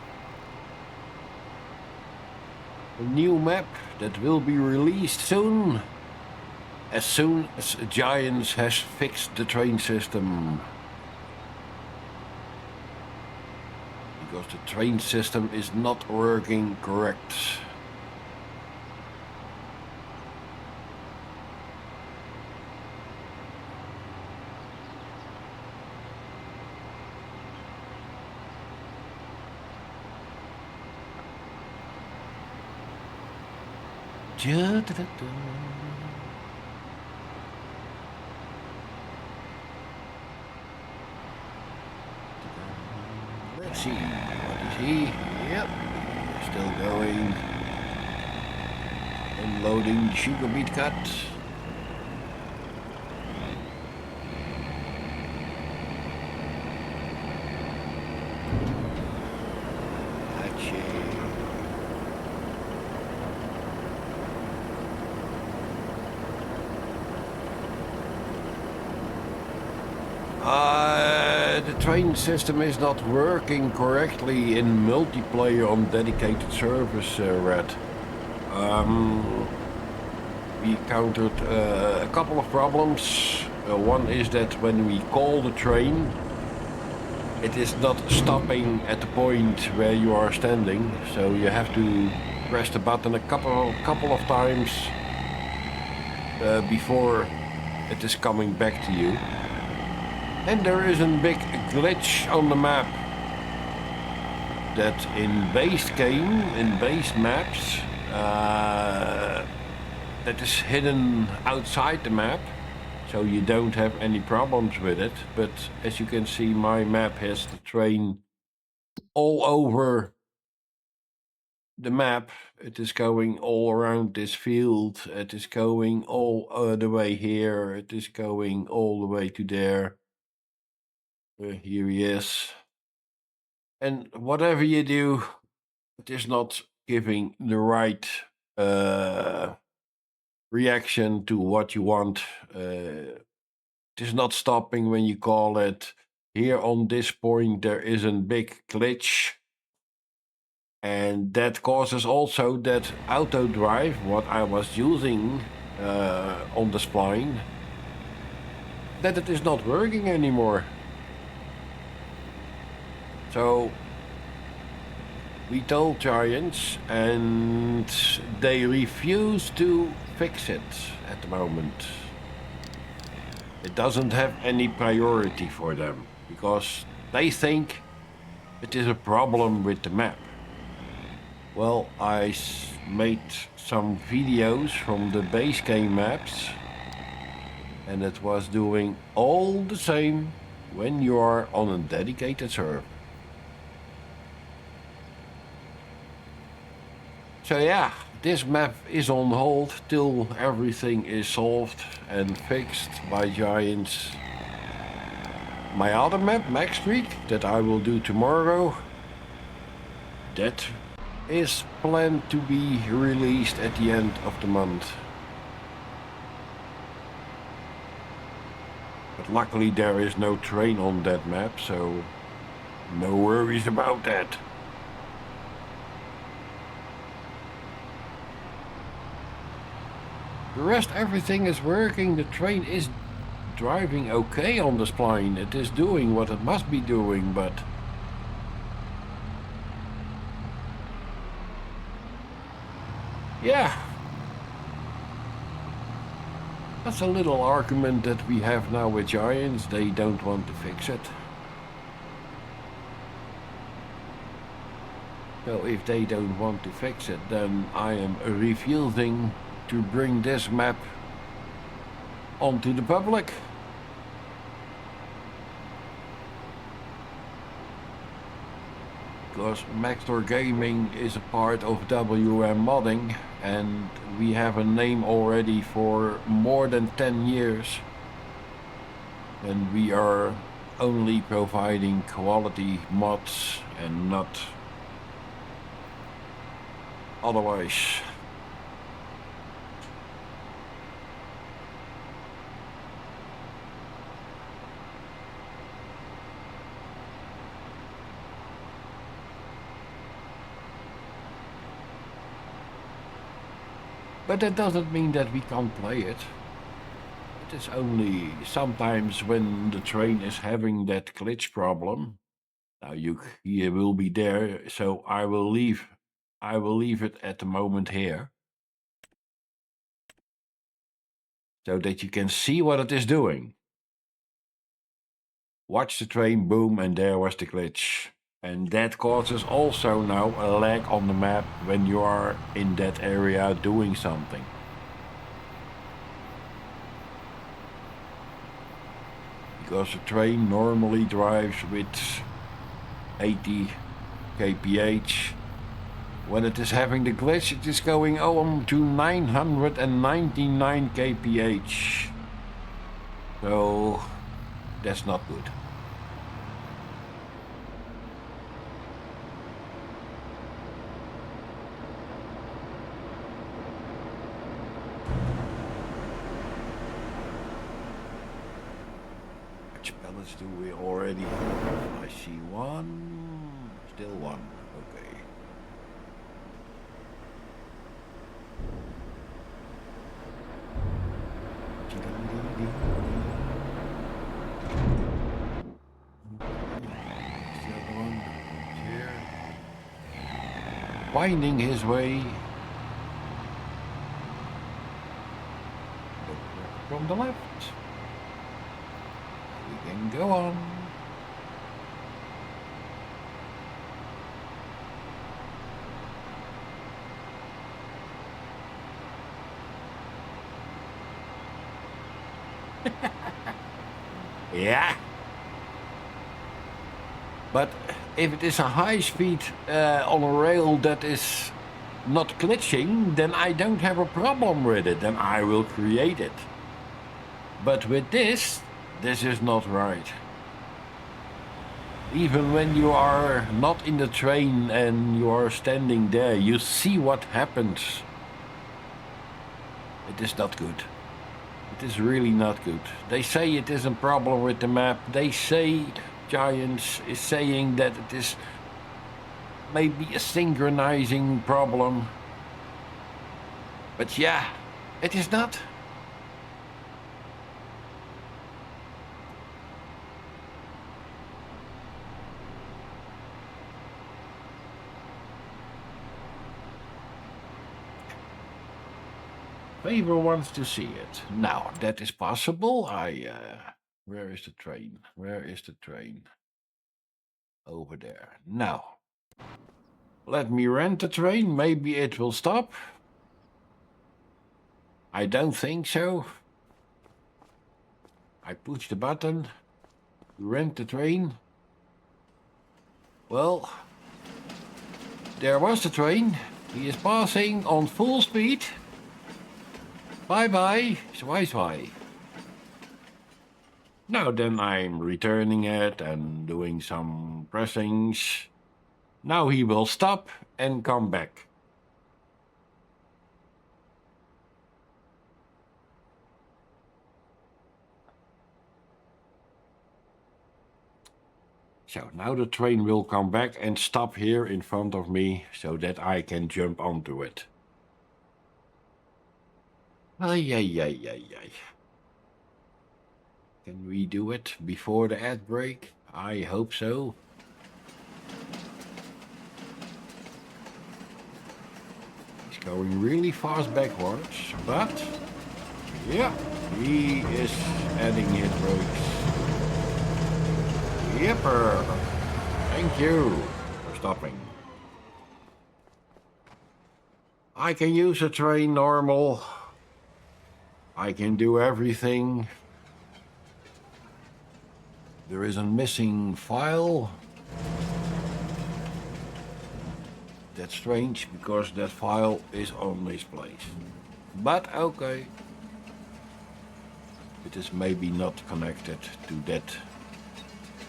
A new map that will be released soon as Giants has fixed the train system. Because the train system is not working correct. Let's see, what is he? Yep, still going. Unloading sugar beet cut. The train system is not working correctly in multiplayer on dedicated servers, Red. We encountered a couple of problems. One is that when we call the train, it is not stopping at the point where you are standing, so you have to press the button a couple of times before it is coming back to you. And there is a big glitch on the map that in base game, in base maps, that is hidden outside the map, so you don't have any problems with it. But as you can see, my map has the train all over the map. It is going all around this field. It is going all the way here. It is going all the way to there. Here he is. And whatever you do, it is not giving the right reaction to what you want. It is not stopping when you call it. Here on this point, there is a big glitch. And that causes also that auto drive, what I was using on the spline, that it is not working anymore. So we told Giants, and they refuse to fix it at the moment. It doesn't have any priority for them, because they think it is a problem with the map. Well, I made some videos from the base game maps, and it was doing all the same when you are on a dedicated server. So yeah, this map is on hold till everything is solved and fixed by Giants. My other map, Max Creek, that I will do tomorrow, that is planned to be released at the end of the month. But luckily there is no train on that map, so no worries about that. The rest, everything is working. The train is driving okay on the spline. It is doing what it must be doing, but yeah, that's a little argument that we have now with Giants. They don't want to fix it. So if they don't want to fix it, then I am refusing to bring this map onto the public. Because Maxtor Gaming is a part of WM Modding, and we have a name already for more than 10 years. And we are only providing quality mods and not otherwise. But that doesn't mean that we can't play it. It is only sometimes when the train is having that glitch problem. Now you will be there, so I will leave it at the moment here, so that you can see what it is doing. Watch the train, boom, and there was the glitch. And that causes also now a lag on the map when you are in that area doing something. Because the train normally drives with 80 kph. When it is having the glitch, it is going on to 999 kph. So that's not good. Which pellets do we already have? I see one, still one, okay. Winding his way from the left. We can go on. Yeah. But if it is a high speed on a rail that is not glitching, then I don't have a problem with it, then I will create it. But with this is not right. Even when you are not in the train and you are standing there, you see what happens. It is not good. It is really not good. They say it is a problem with the map. They say Giants is saying that it is maybe a synchronizing problem. But yeah, It is not. Favor wants to see it. Now, that is possible. Where is the train? Where is the train? Over there. Now, let me rent the train. Maybe it will stop. I don't think so. I push the button to rent the train. Well, there was the train. He is passing on full speed. Bye-bye, zwaai. Now then I'm returning it and doing some pressings. Now he will stop and come back. So now the train will come back and stop here in front of me so that I can jump onto it. Ay, ay, ay, ay, ay. Can we do it before the ad break? I hope so. He's going really fast backwards, but yeah, he is adding his brakes. Yepper. Thank you for stopping. I can use a train normal. I can do everything. There is a missing file. That's strange because that file is on this place. But okay. It is maybe not connected to that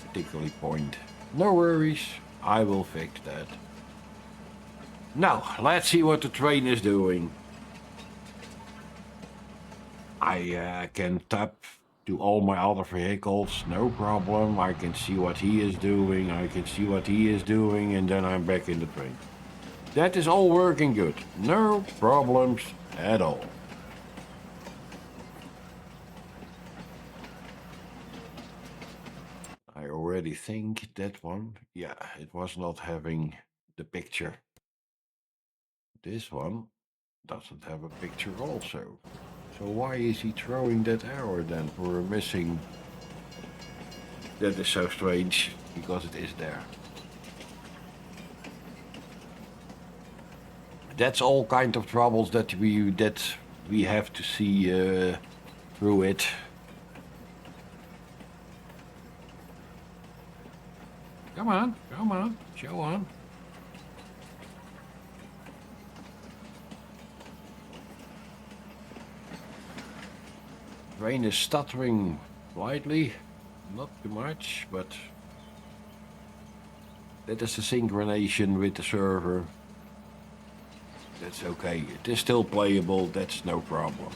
particular point. No worries, I will fix that. Now, let's see what the train is doing. I can tap to all my other vehicles, no problem. I can see what he is doing, I can see what he is doing, and then I'm back in the train. That is all working good. No problems at all. I already think that one, yeah, it was not having the picture. This one doesn't have a picture also. So why is he throwing that error then for a missing? That is so strange, because it is there. That's all kind of troubles that we have to see through it. Come on, show on. Train is stuttering slightly, not too much, but that is the synchronization with the server. That's okay. It is still playable, that's no problem.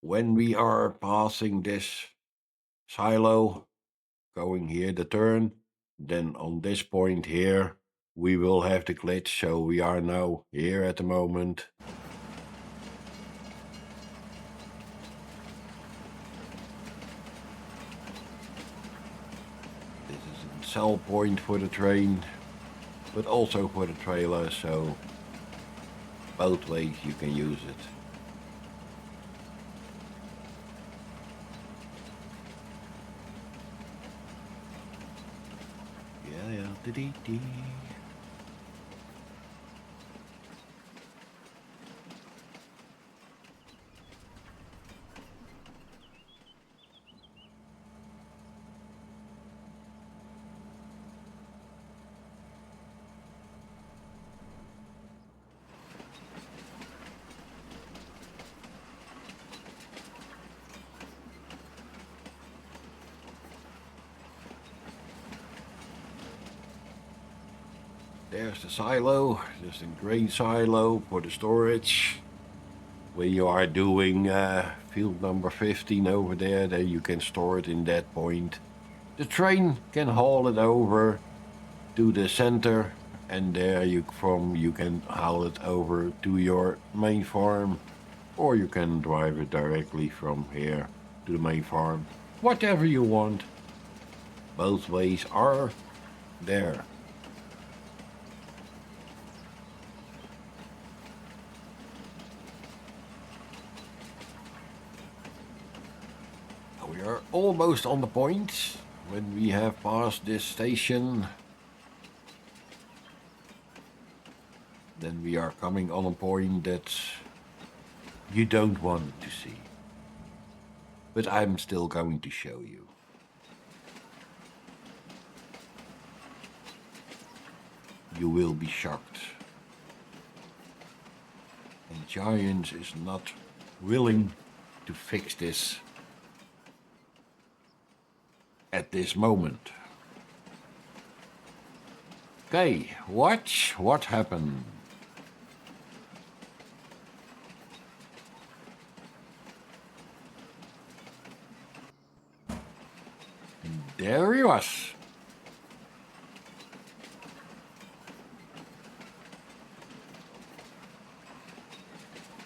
When we are passing this silo, going here the turn, then on this point here, we will have the glitch, so we are now here at the moment. This is a sell point for the train, but also for the trailer, so both ways you can use it. Yeah, dee-dee-dee. There's the silo, just a grain silo for the storage. when you are doing field number 15 over there, then you can store it in that point. The train can haul it over to the center, and there you can haul it over to your main farm, or you can drive it directly from here to the main farm. Whatever you want. Both ways are there. We are almost on the point. When we have passed this station, then we are coming on a point that you don't want to see. But I'm still going to show you. You will be shocked. And Giants is not willing to fix this at this moment. Okay, watch what happened. There he was.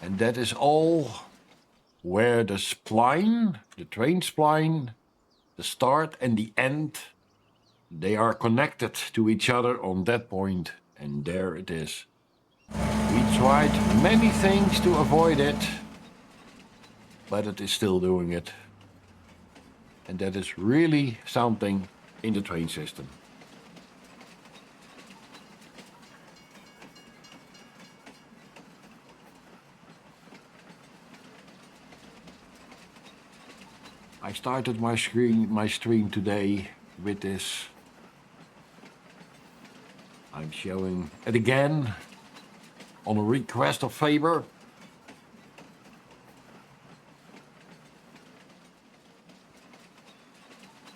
And that is all where the spline, the train spline, the start and the end, they are connected to each other on that point, and there it is. We tried many things to avoid it, but it is still doing it. And that is really something in the train system. I started my stream today with this. I'm showing it again on a request of Faber.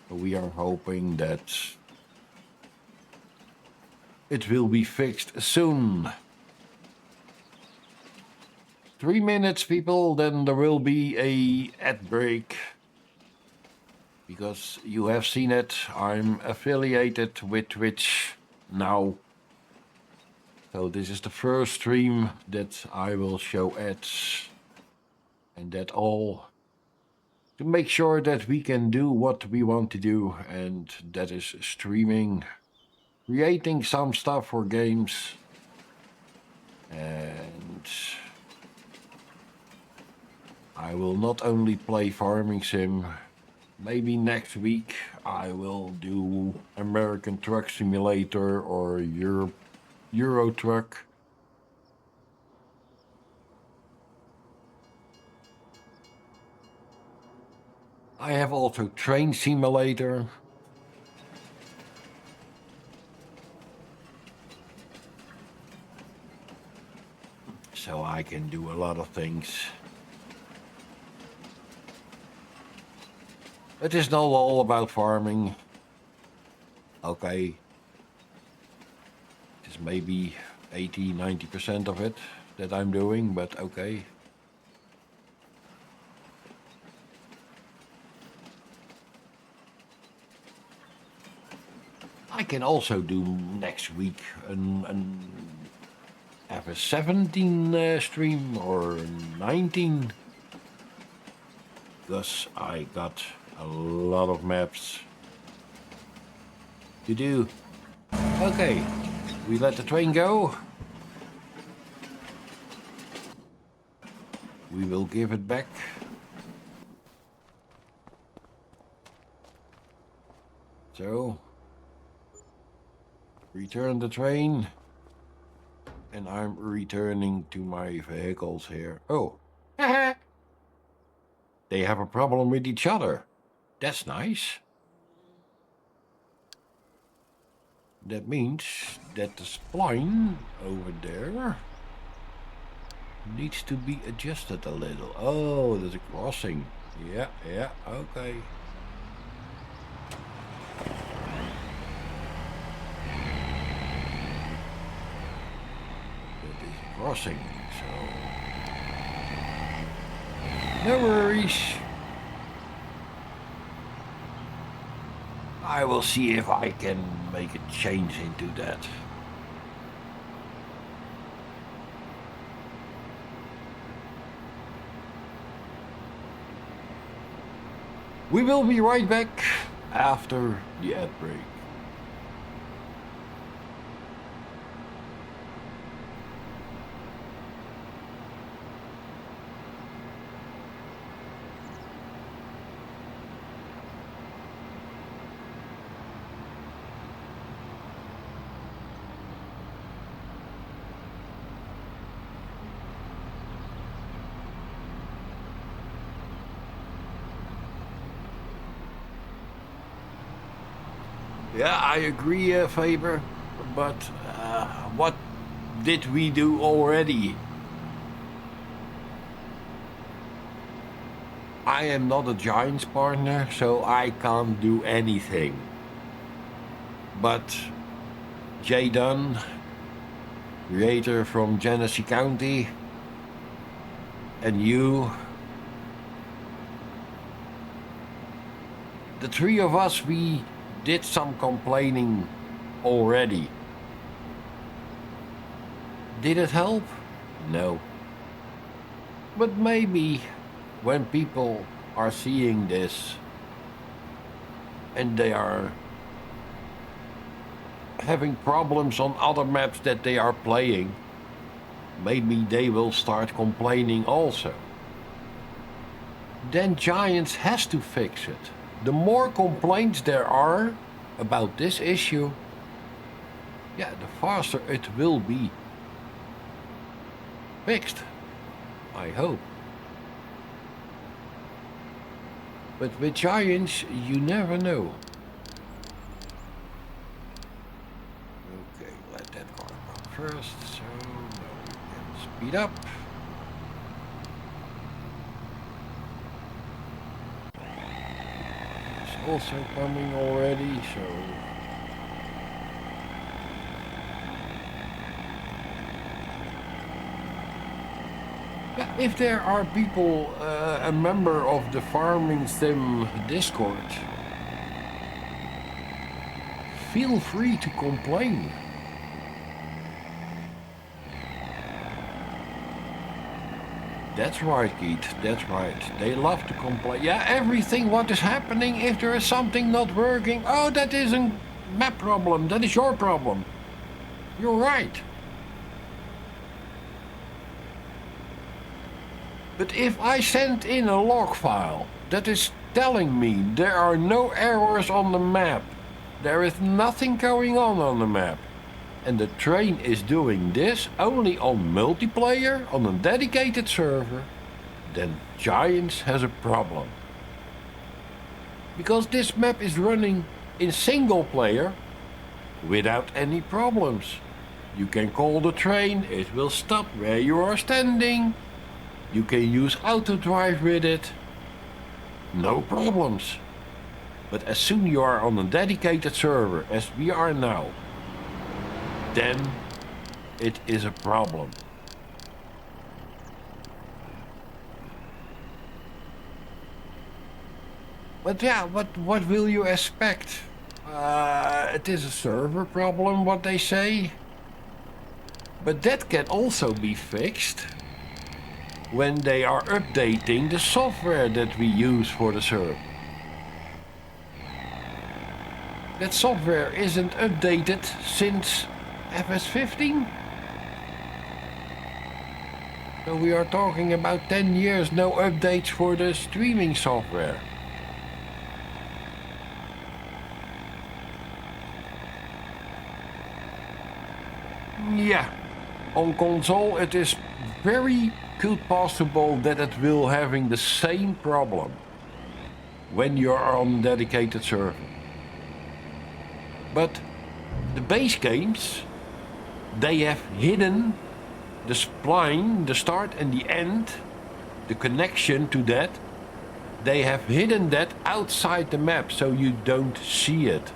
We are hoping that it will be fixed soon. 3 minutes, people, then there will be a ad break. Because you have seen it, I'm affiliated with Twitch now. So this is the first stream that I will show ads. And that all to make sure that we can do what we want to do. And that is streaming, creating some stuff for games. And I will not only play Farming Sim. Maybe next week I will do American Truck Simulator or Euro Truck. I have also Train Simulator. So I can do a lot of things. It is not all about farming. Okay. It's maybe 80-90% of it that I'm doing, but okay. I can also do next week have a 17 stream or 19. Because I got a lot of maps to do. Okay, we let the train go. We will give it back. So, return the train. And I'm returning to my vehicles here. Oh, they have a problem with each other. That's nice. That means that the spline over there needs to be adjusted a little. Oh, there's a crossing. Yeah, okay. That is a crossing, so No worries. I will see if I can make a change into that. We will be right back after the ad break. Yeah, I agree, Faber, but what did we do already? I am not a Giants partner, so I can't do anything. But Jay Dunn, creator from Genesee County, and you, the three of us, we did some complaining already. Did it help? No. But maybe when people are seeing this and they are having problems on other maps that they are playing, maybe they will start complaining also. Then Giants has to fix it. The more complaints there are about this issue, yeah, the faster it will be fixed. I hope. But with Giants, you never know. Okay, let that car go first, so now we can speed up. It's also coming already, so... Yeah, if there are people, a member of the Farming Sim Discord, feel free to complain. That's right, Keith, that's right. They love to complain. Yeah, everything what is happening, if there is something not working, oh, that isn't map problem, that is your problem. You're right. But if I send in a log file that is telling me there are no errors on the map, there is nothing going on the map, and the train is doing this only on multiplayer, on a dedicated server, then Giants has a problem. Because this map is running in single player without any problems. You can call the train, it will stop where you are standing. You can use auto drive with it. No problems. But as soon you are on a dedicated server, as we are now, then it is a problem. But yeah, what will you expect? It is a server problem, what they say. But that can also be fixed when they are updating the software that we use for the server. That software isn't updated since FS15. So we are talking about 10 years, no updates for the streaming software. Yeah, on console it is very good possible that it will having the same problem when you are on dedicated server. But the base games, they have hidden the spline, the start and the end, the connection to that. They have hidden that outside the map so you don't see it.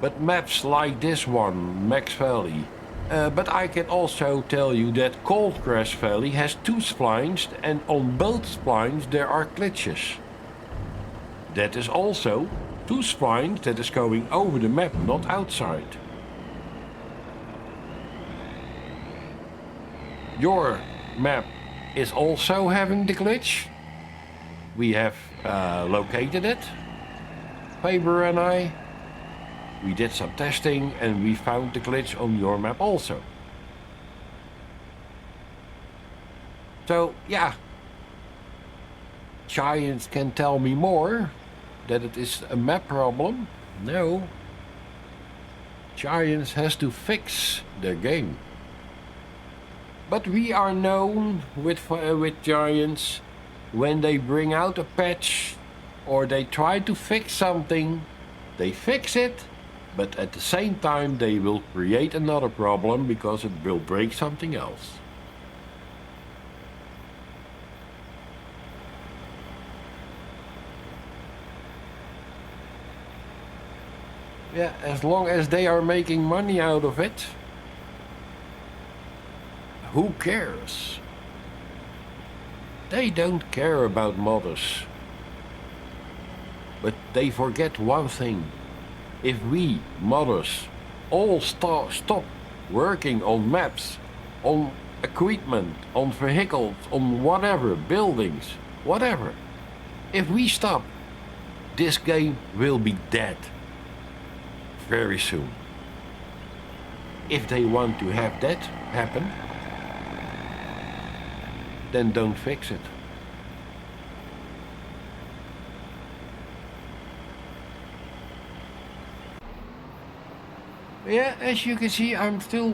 But maps like this one, MaxValley, But I can also tell you that Cold Crash Valley has 2 splines, and on both splines there are glitches. That is also 2 splines that is going over the map, not outside. Your map is also having the glitch. We have located it, Faber and I. We did some testing and we found the glitch on your map also. So yeah, Giants can tell me more that it is a map problem. No, Giants has to fix their game. But we are known with Giants, when they bring out a patch or they try to fix something, they fix it, but at the same time they will create another problem because it will break something else. Yeah, as long as they are making money out of it, who cares? They don't care about modders. But they forget one thing. If we, modders, all stop working on maps, on equipment, on vehicles, on whatever, buildings, whatever. If we stop, this game will be dead very soon. If they want to have that happen, then don't fix it. Yeah, as you can see, I'm still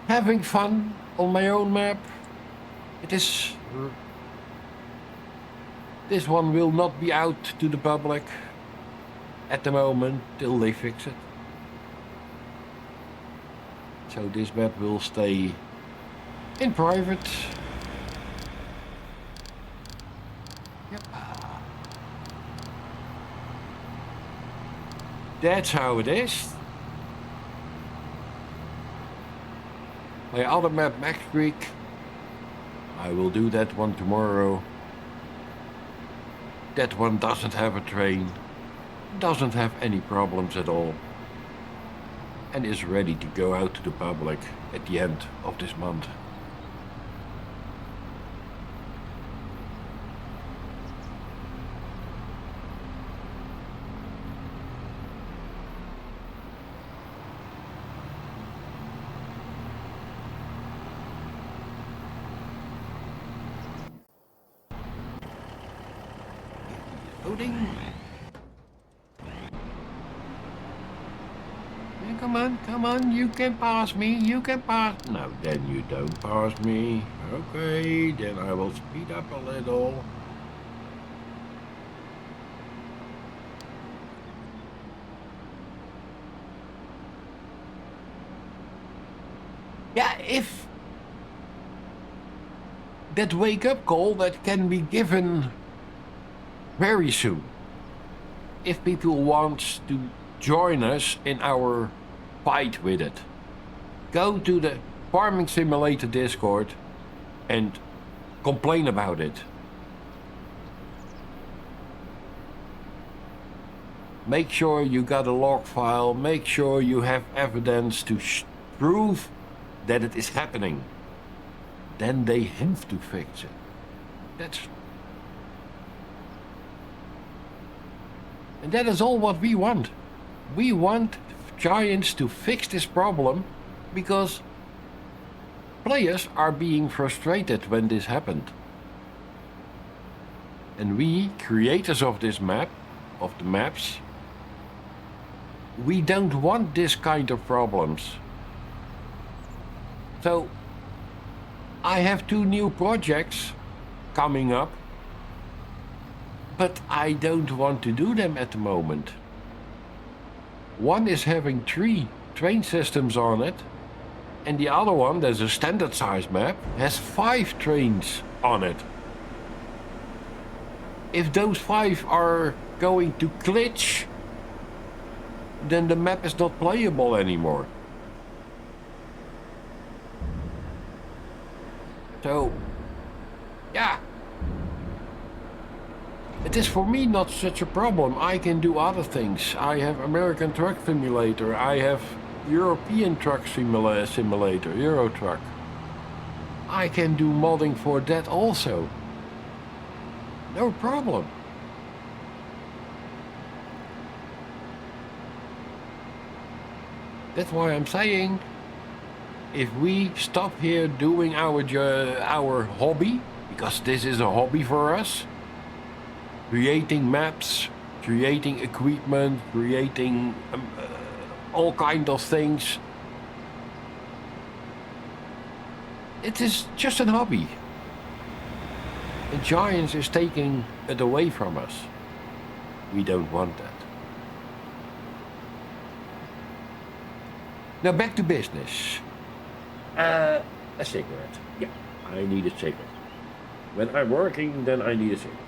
having fun on my own map. It is... This one will not be out to the public at the moment till they fix it. So this map will stay in private. Yep. That's how it is. My other map, Max Creek, I will do that one tomorrow. That one doesn't have a train, doesn't have any problems at all, and is ready to go out to the public at the end of this month. Loading. Yeah, come on, you can pass me, you can pass. No, then you don't pass me. Okay, then I will speed up a little. Yeah, if that wake-up call that can be given very soon. If people want to join us in our fight with it, go to the Farming Simulator Discord and complain about it. Make sure you got a log file, make sure you have evidence to prove that it is happening. Then they have to fix it. And that is all what we want. We want Giants to fix this problem because players are being frustrated when this happened. And we, creators of this map, of the maps, we don't want this kind of problems. So I have 2 new projects coming up, but I don't want to do them at the moment. One is having 3 train systems on it, and the other one, there's a standard size map, has 5 trains on it. If those 5 are going to glitch, then the map is not playable anymore. So, yeah, it is for me not such a problem. I can do other things. I have American Truck Simulator. I have European Truck Simulator, Euro Truck. I can do modding for that also. No problem. That's why I'm saying, if we stop here doing our hobby, because this is a hobby for us, creating maps, creating equipment, creating all kind of things. It is just a hobby. And Giants is taking it away from us. We don't want that. Now back to business. A cigarette. Yeah, I need a cigarette. When I'm working, then I need a cigarette.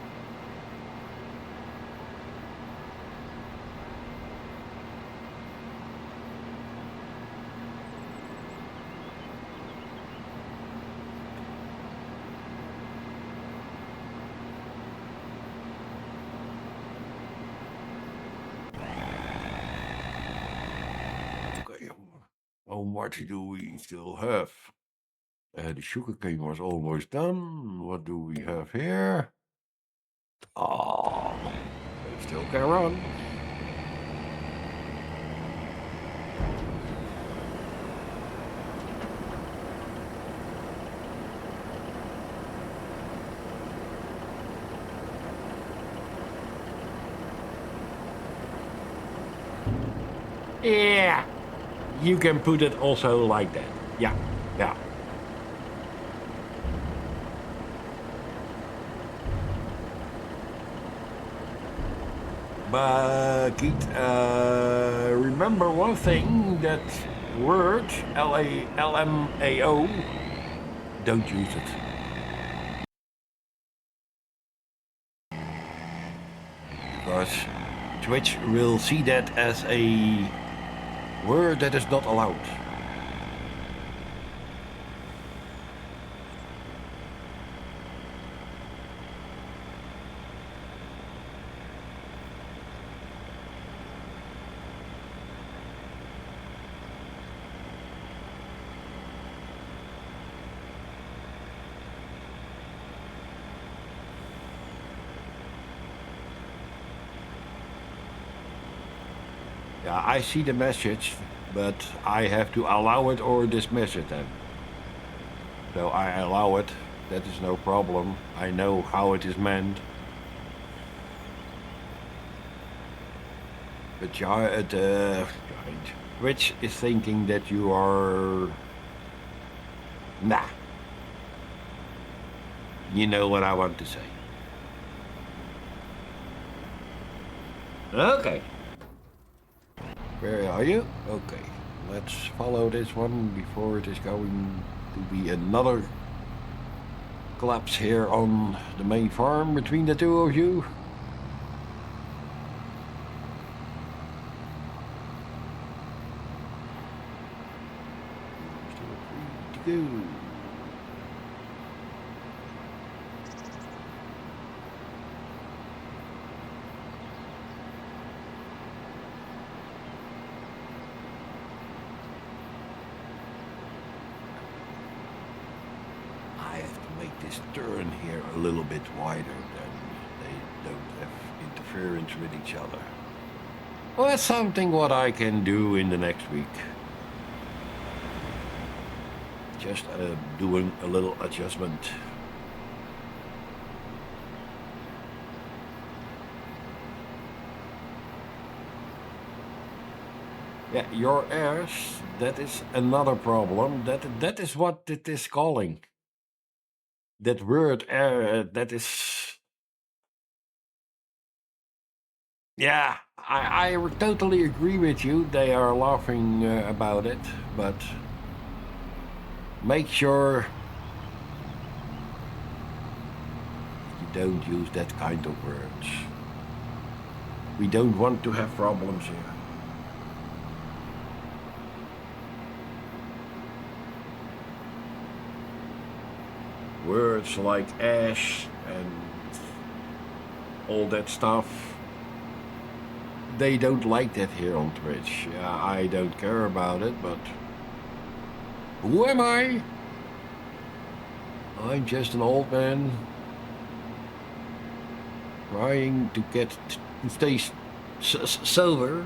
How much do we still have? The sugarcane was almost done. What do we have here? Oh, they still can run. Yeah, you can put it also like that. Yeah, yeah. But Keith, remember one thing, that word, LMAO, don't use it. Because Twitch will see that as a word that is not allowed. Yeah, I see the message, but I have to allow it or dismiss it then. So I allow it, that is no problem. I know how it is meant. But Twitch is thinking that you are... Nah. You know what I want to say. Okay. Where are you? Okay. Let's follow this one before it is going to be another collapse here on the main farm between the two of you. Still free to go. This turn here a little bit wider, then they don't have interference with each other. Well, that's something what I can do in the next week. Just doing a little adjustment. Yeah, your airs, that is another problem. That is what it is calling. That word air, that is... Yeah, I totally agree with you. They are laughing about it, but make sure you don't use that kind of words. We don't want to have problems here. Words like ash and all that stuff, they don't like that here on Twitch. I don't care about it, but who am I? I'm just an old man trying to stay sober.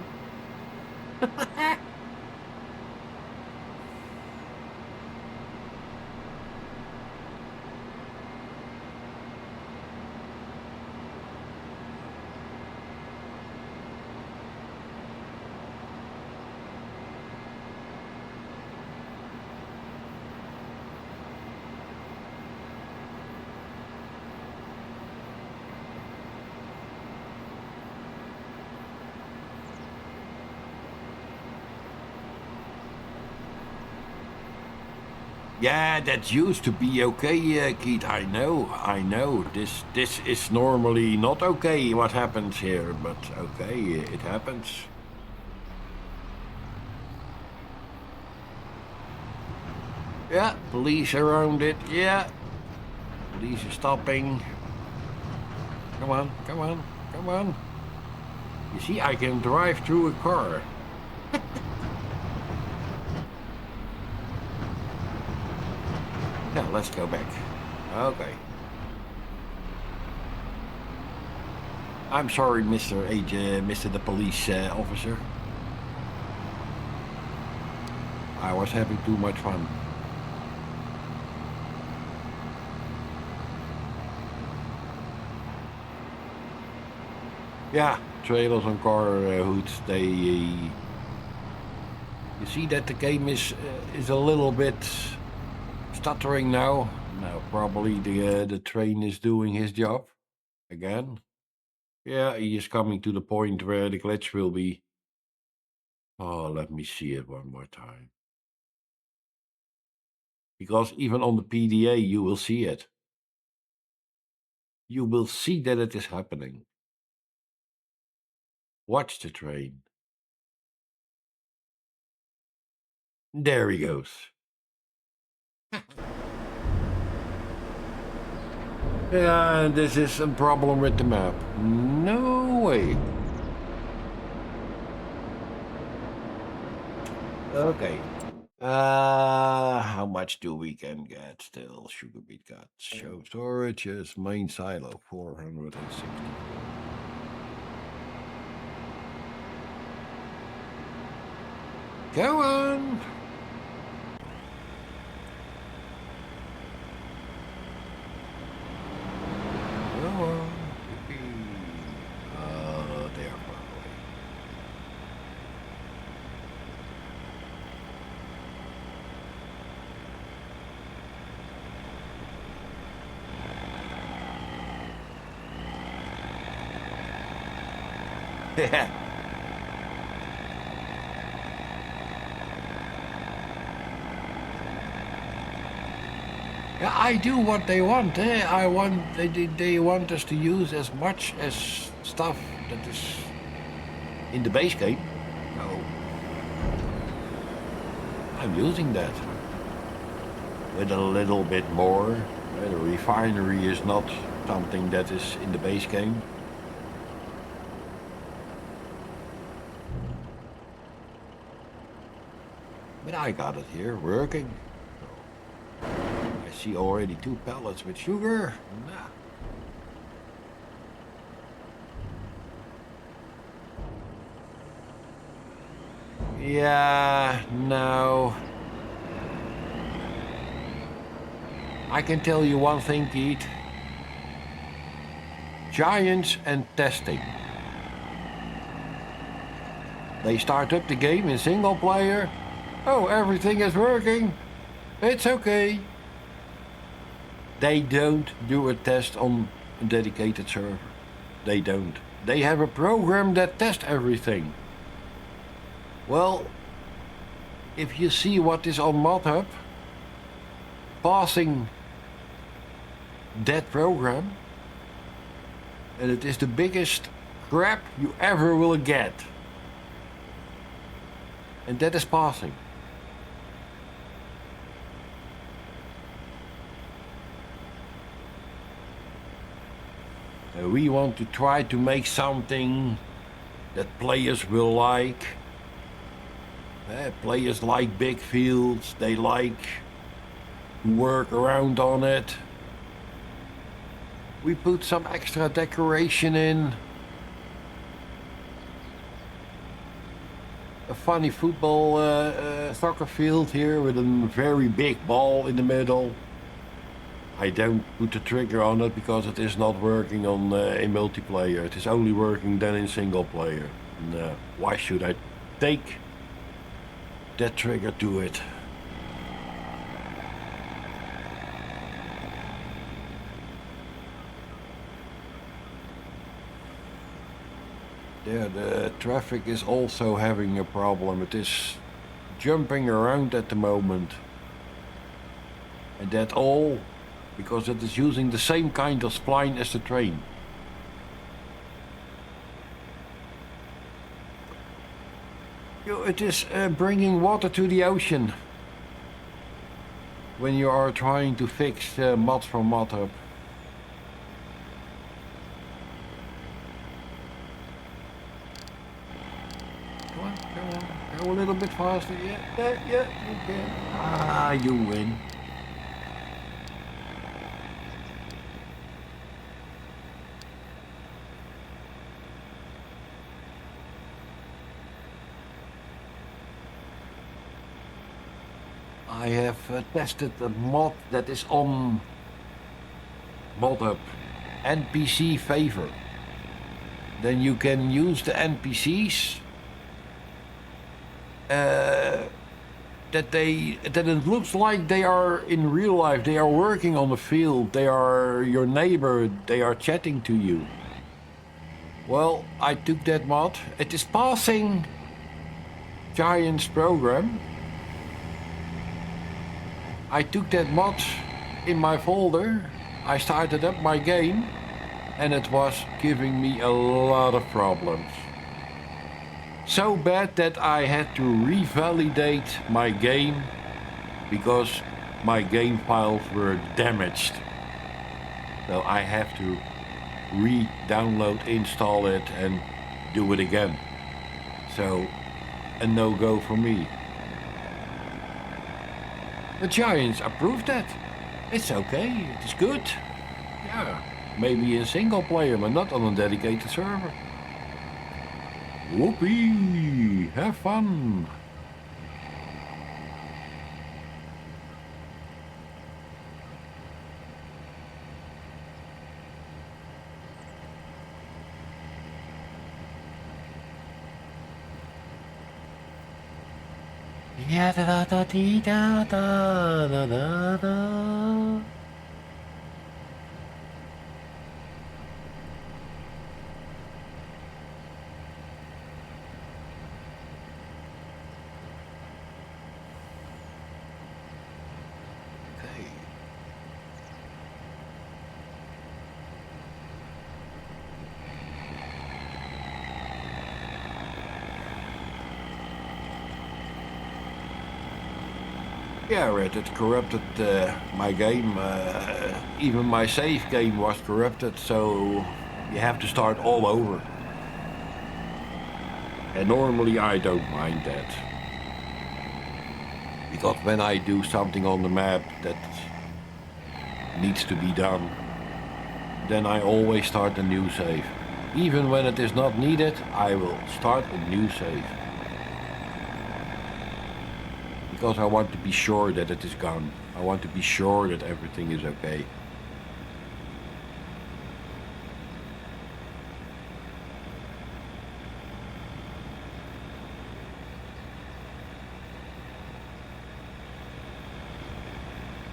Yeah, that used to be okay, Keith. I know. This is normally not okay what happens here, but okay, it happens. Yeah, police around it. Yeah, police are stopping. Come on, come on, come on. You see, I can drive through a car. Now, let's go back. Okay. I'm sorry, Mr. the police officer. I was having too much fun. Yeah, trailers on car hoods, they... you see that the game is a little bit stuttering now. Now, probably the train is doing his job again. Yeah, he is coming to the point where the glitch will be. Oh, let me see it one more time. Because even on the PDA, you will see it. You will see that it is happening. Watch the train. There he goes. Yeah, this is a problem with the map. No way. Okay. How much do we can get still? Sugar beet got show storages, main silo 460. Go on. Go on. There probably. Yeah. Yeah, I do what they want. They want us to use as much as stuff that is in the base game. No, I'm using that with a little bit more. The refinery is not something that is in the base game. But I got it here working. I see already 2 pallets with sugar. Nah. Yeah, no. I can tell you one thing, Keith. Giants and testing. They start up the game in single player. Oh, everything is working. It's okay. They don't do a test on a dedicated server. They don't. They have a program that tests everything. Well, if you see what is on ModHub, passing that program, and it is the biggest crap you ever will get. And that is passing. We want to try to make something that players will like. Players like big fields, they like to work around on it. We put some extra decoration in. A funny football soccer field here with a very big ball in the middle. I don't put the trigger on it because it is not working on in multiplayer. It is only working then in single player. And, why should I take that trigger to it? There, the traffic is also having a problem. It is jumping around at the moment. And that all because it is using the same kind of spline as the train. It is bringing water to the ocean when you are trying to fix mods from ModHub. Come on, go a little bit faster. Yeah, you can. Ah, you win. I have tested a mod that is on ModHub, NPC favor. Then you can use the NPCs that it looks like they are in real life. They are working on the field. They are your neighbor. They are chatting to you. Well, I took that mod. It is passing Giant's program. I took that mod in my folder, I started up my game, and it was giving me a lot of problems. So bad that I had to revalidate my game because my game files were damaged. So I have to re-download, install it, and do it again. So, a no-go for me. The Giants approved that. It's okay, it is good. Yeah, maybe in single player, but not on a dedicated server. Whoopee! Have fun! Yeah, da da da dee da da da da da. Okay. Yeah, Reddit corrupted my game. Even my save game was corrupted, so you have to start all over. And normally I don't mind that. Because when I do something on the map that needs to be done, then I always start a new save. Even when it is not needed, I will start a new save. Because I want to be sure that it is gone. I want to be sure that everything is okay.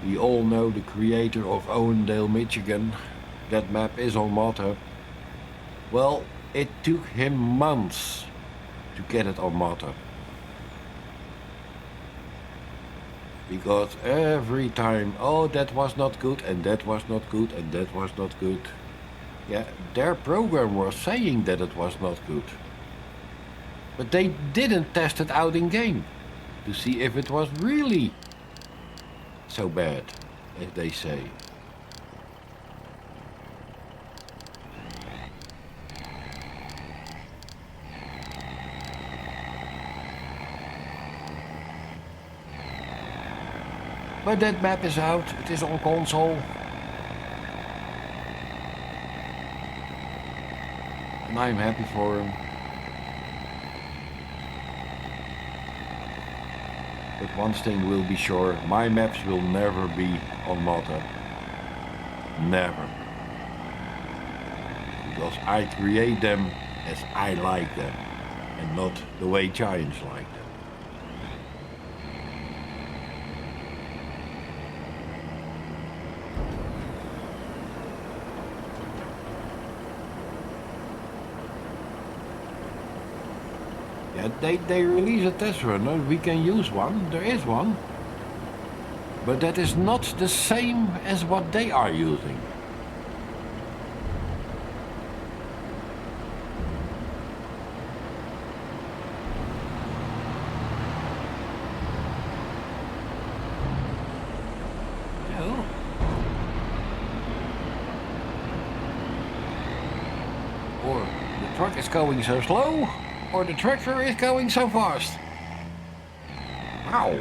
We all know the creator of Owendale, Michigan. That map is on ModHub. Well, it took him months to get it on ModHub. Because every time, oh, that was not good, and that was not good, and that was not good. Yeah, their program was saying that it was not good. But they didn't test it out in game to see if it was really so bad, as they say. But that map is out, it is on console. And I'm happy for him. But one thing will be sure, my maps will never be on Malta. Never. Because I create them as I like them, and not the way Giants like them. Yeah, they release a test runner, we can use one, there is one. But that is not the same as what they are using. No. Or the truck is going so slow, or the tractor is going so fast. Ow.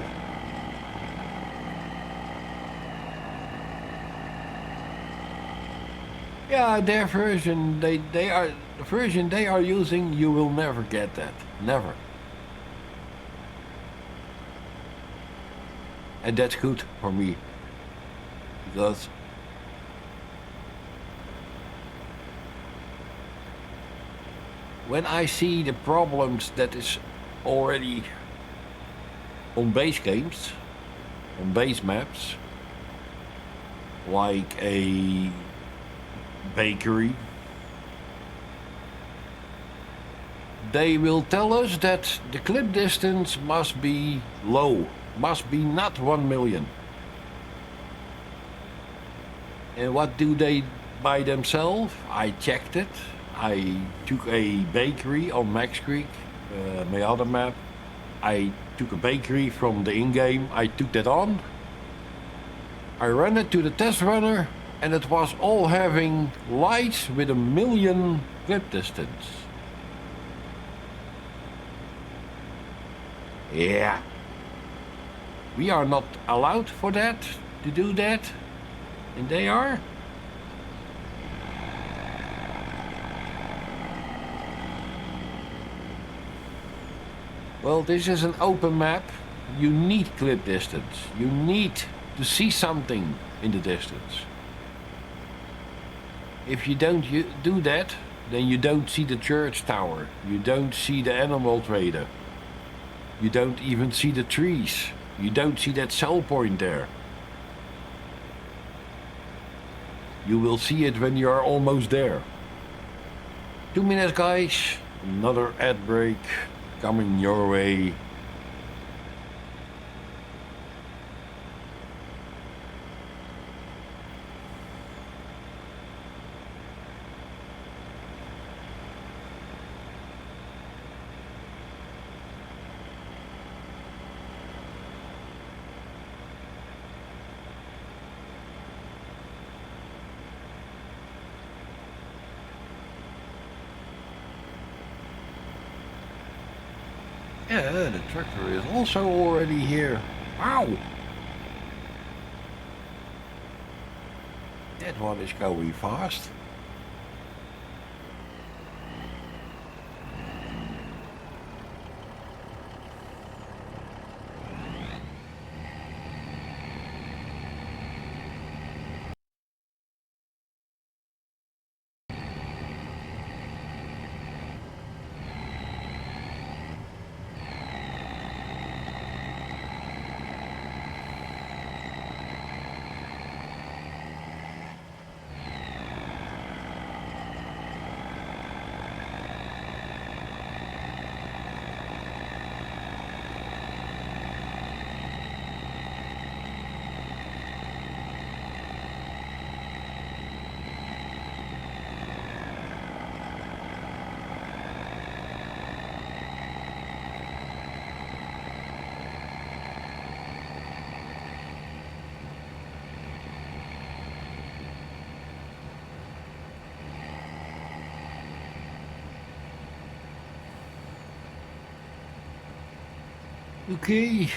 Yeah, their version, they are the version they are using. You will never get that, never. And that's good for me, because when I see the problems that is already on base games, on base maps, like a bakery, they will tell us that the clip distance must be low, must be not 1 million. And what do they by themselves? I checked it. I took a bakery on Max Creek, my other map. I took a bakery from the in-game. I took that on. I ran it to the test runner, and it was all having lights with 1 million clip distance. Yeah. We are not allowed for that, to do that, and they are. Well, this is an open map. You need clip distance. You need to see something in the distance. If you don't do that, then you don't see the church tower. You don't see the animal trader. You don't even see the trees. You don't see that cell point there. You will see it when you are almost there. 2 minutes, guys. Another ad break coming your way. Yeah, the tractor is also already here. Wow! That one is going fast. Okay,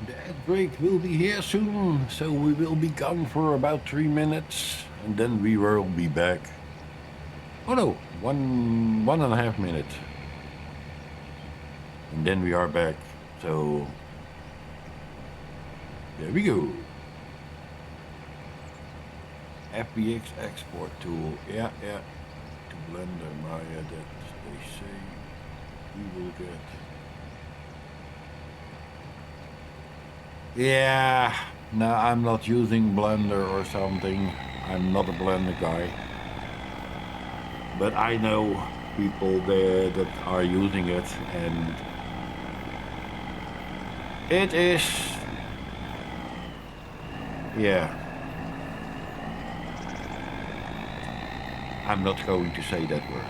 the Ad break will be here soon, so we will be gone for about 3 minutes, and then we will be back. Oh no, 1.5 minutes. And then we are back. So there we go. FBX export tool. Yeah. To Blender Maya that they say we will get. Yeah. No, I'm not using Blender or something. I'm not a Blender guy. But I know people there that are using it, and it is, yeah. I'm not going to say that word.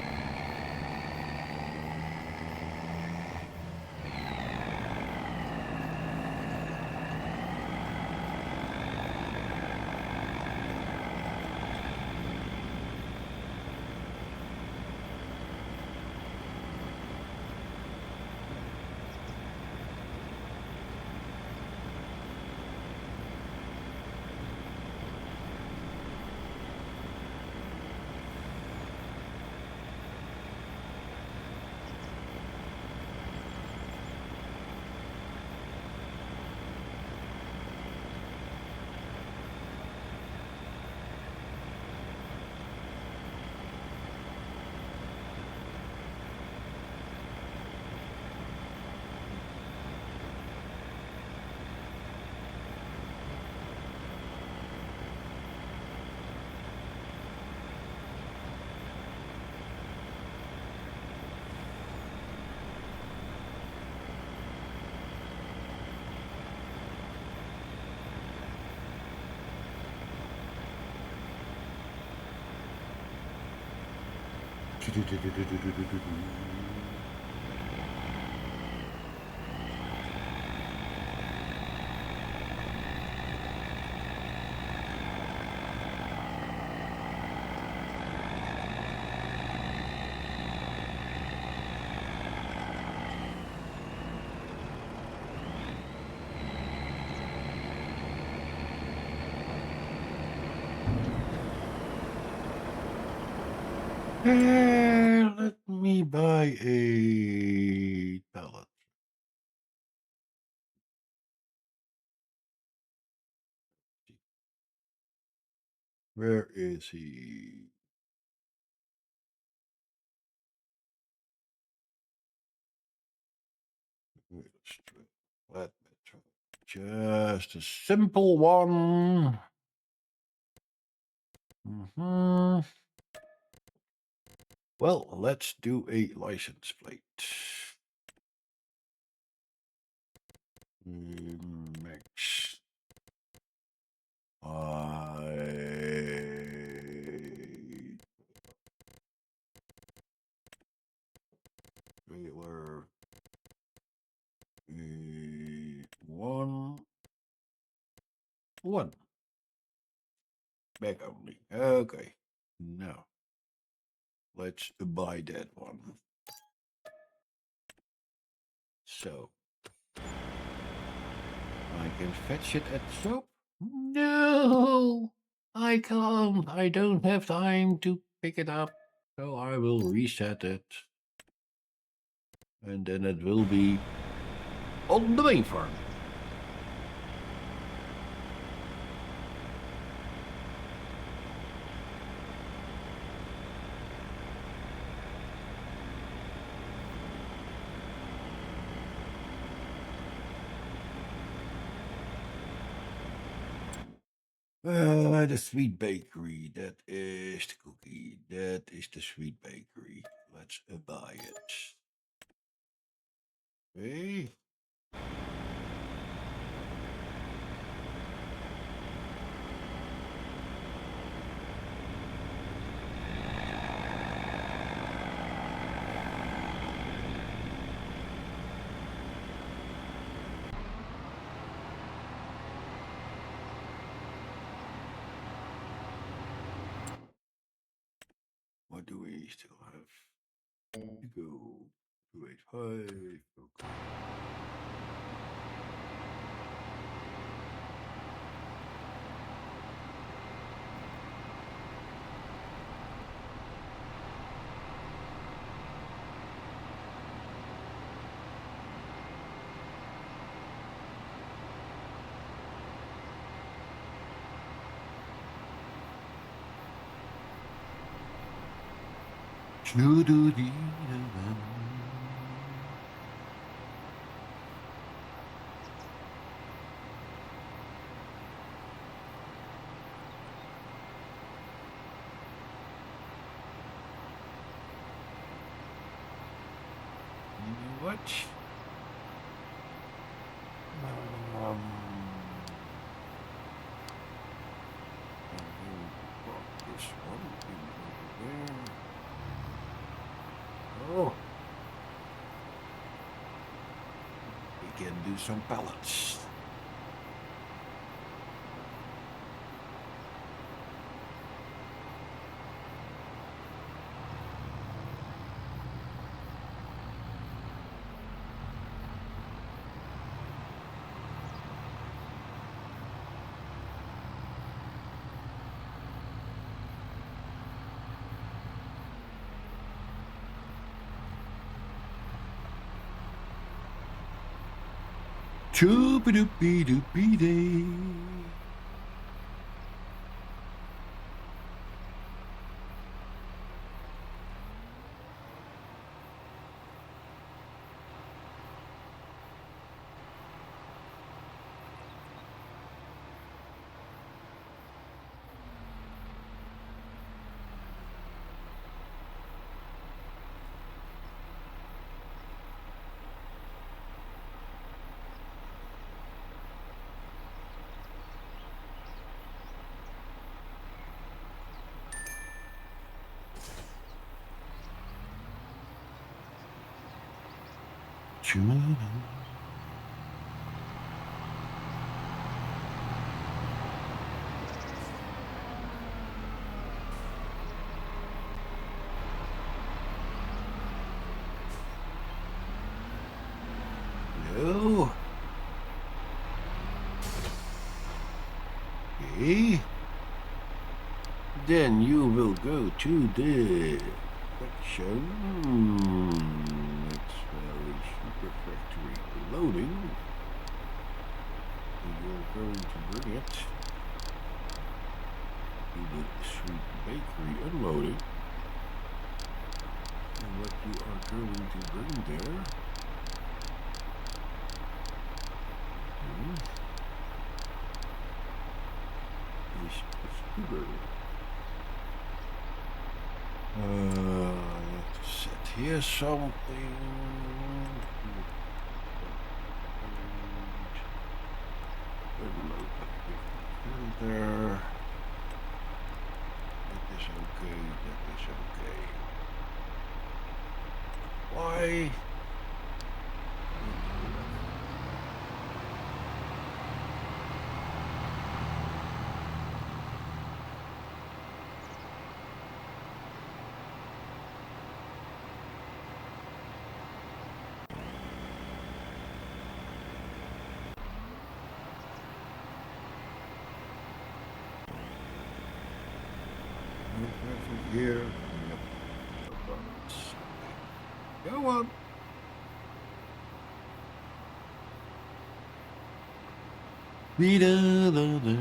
Let me buy a pallet. Where is he? Let me try. Just a simple one. Well, let's do a license plate. Max. Trailer. One. Back only. Okay. Now, let's buy that one. So, I can fetch it at the shop? No, I can't. I don't have time to pick it up. So I will reset it. And then it will be on the main farm. The sweet bakery. That is the cookie. That is the sweet bakery. Let's buy it. Okay. What do we still have? Go 285. Okay. Doo-doo-dee-doo-doo. You know what? Um, and then pop this one in over there. Oh, we can do some pallets. Choop-a-doop-a-doop-a-day. Choo. No. Okay. Then you will go to the section. MaxValley Super Factory loading. And you're going to bring it to the Sweet Bakery unloading. And what you are going to bring there is sugar. I have to set here something. There. That is okay. That is okay. Why? Here. Yep. No problems. Go on. Be-da-da-da.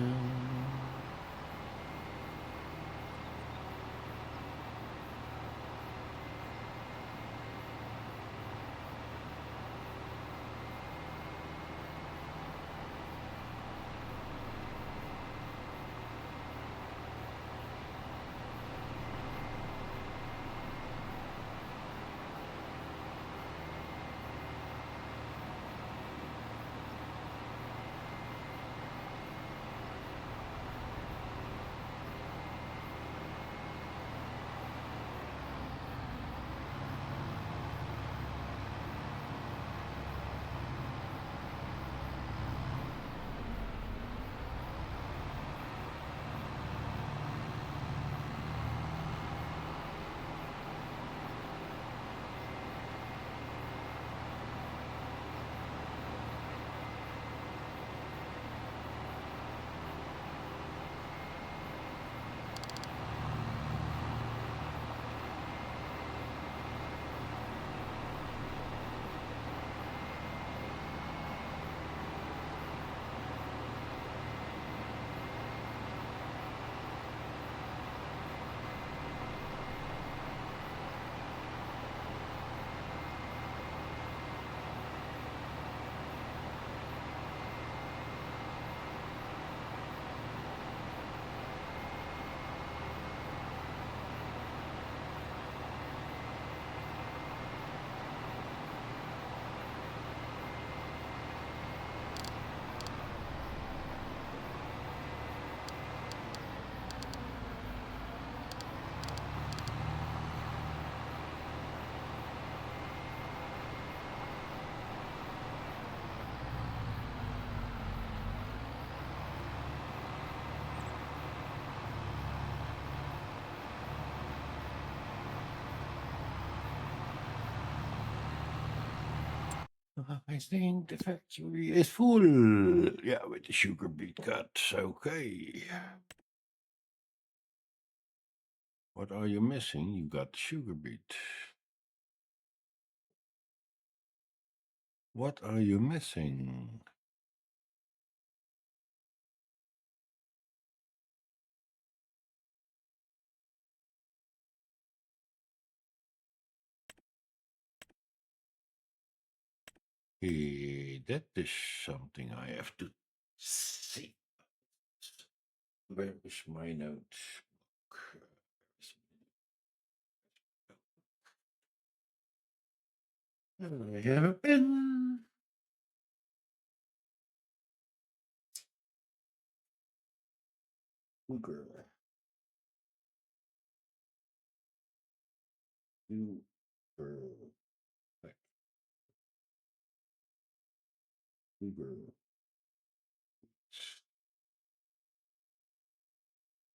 I think the factory is full. Yeah, with the sugar beet cuts. Okay. What are you missing? You got sugar beet. What are you missing? That is something I have to see. Where is my notebook? I have a pen. Sugar. Sugar. Sugar.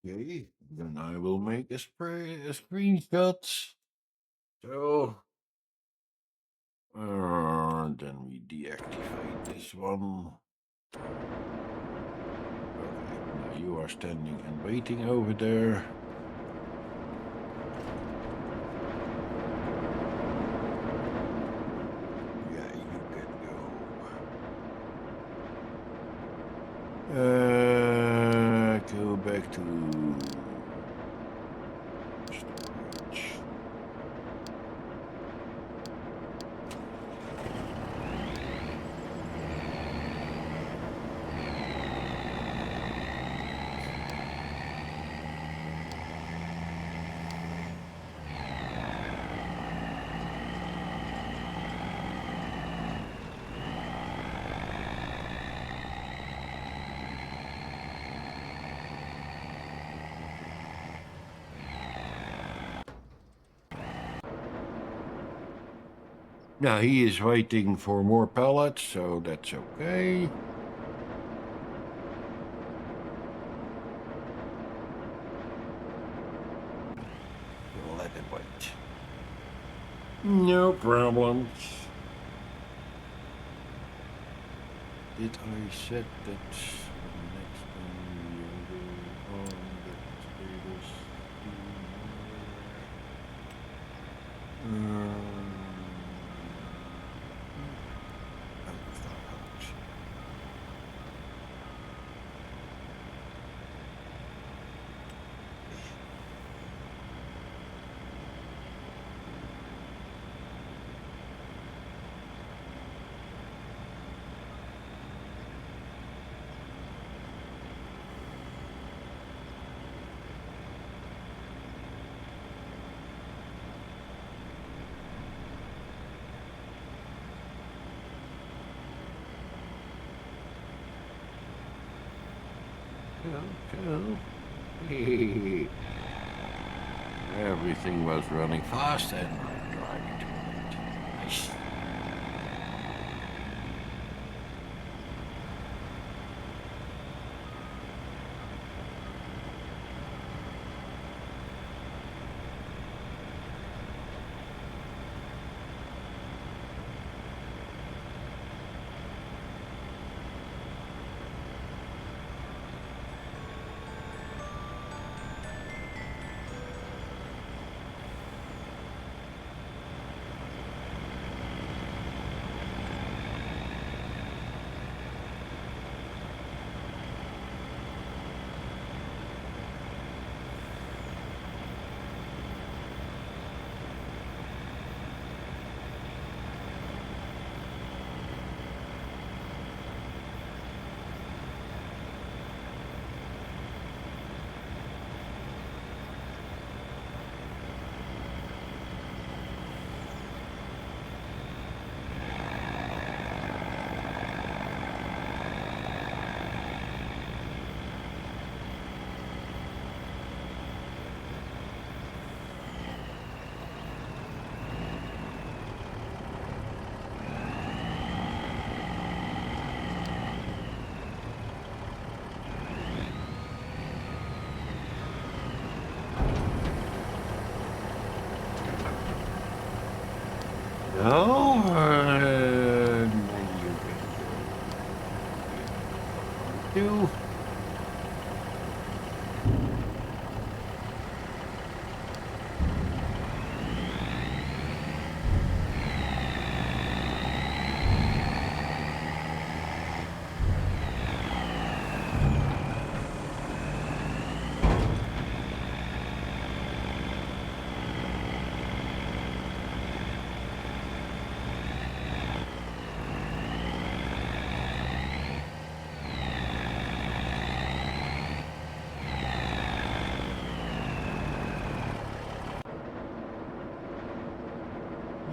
Okay, then I will make a screenshot. So, then we deactivate this one. Okay, now you are standing and waiting over there. Yeah, you can go. Go back to storage. Now he is waiting for more pellets, so that's okay. We'll let it wait. No problems. Did I set that next time we are on the status? Go. Everything was running fast and driving to it. Nice.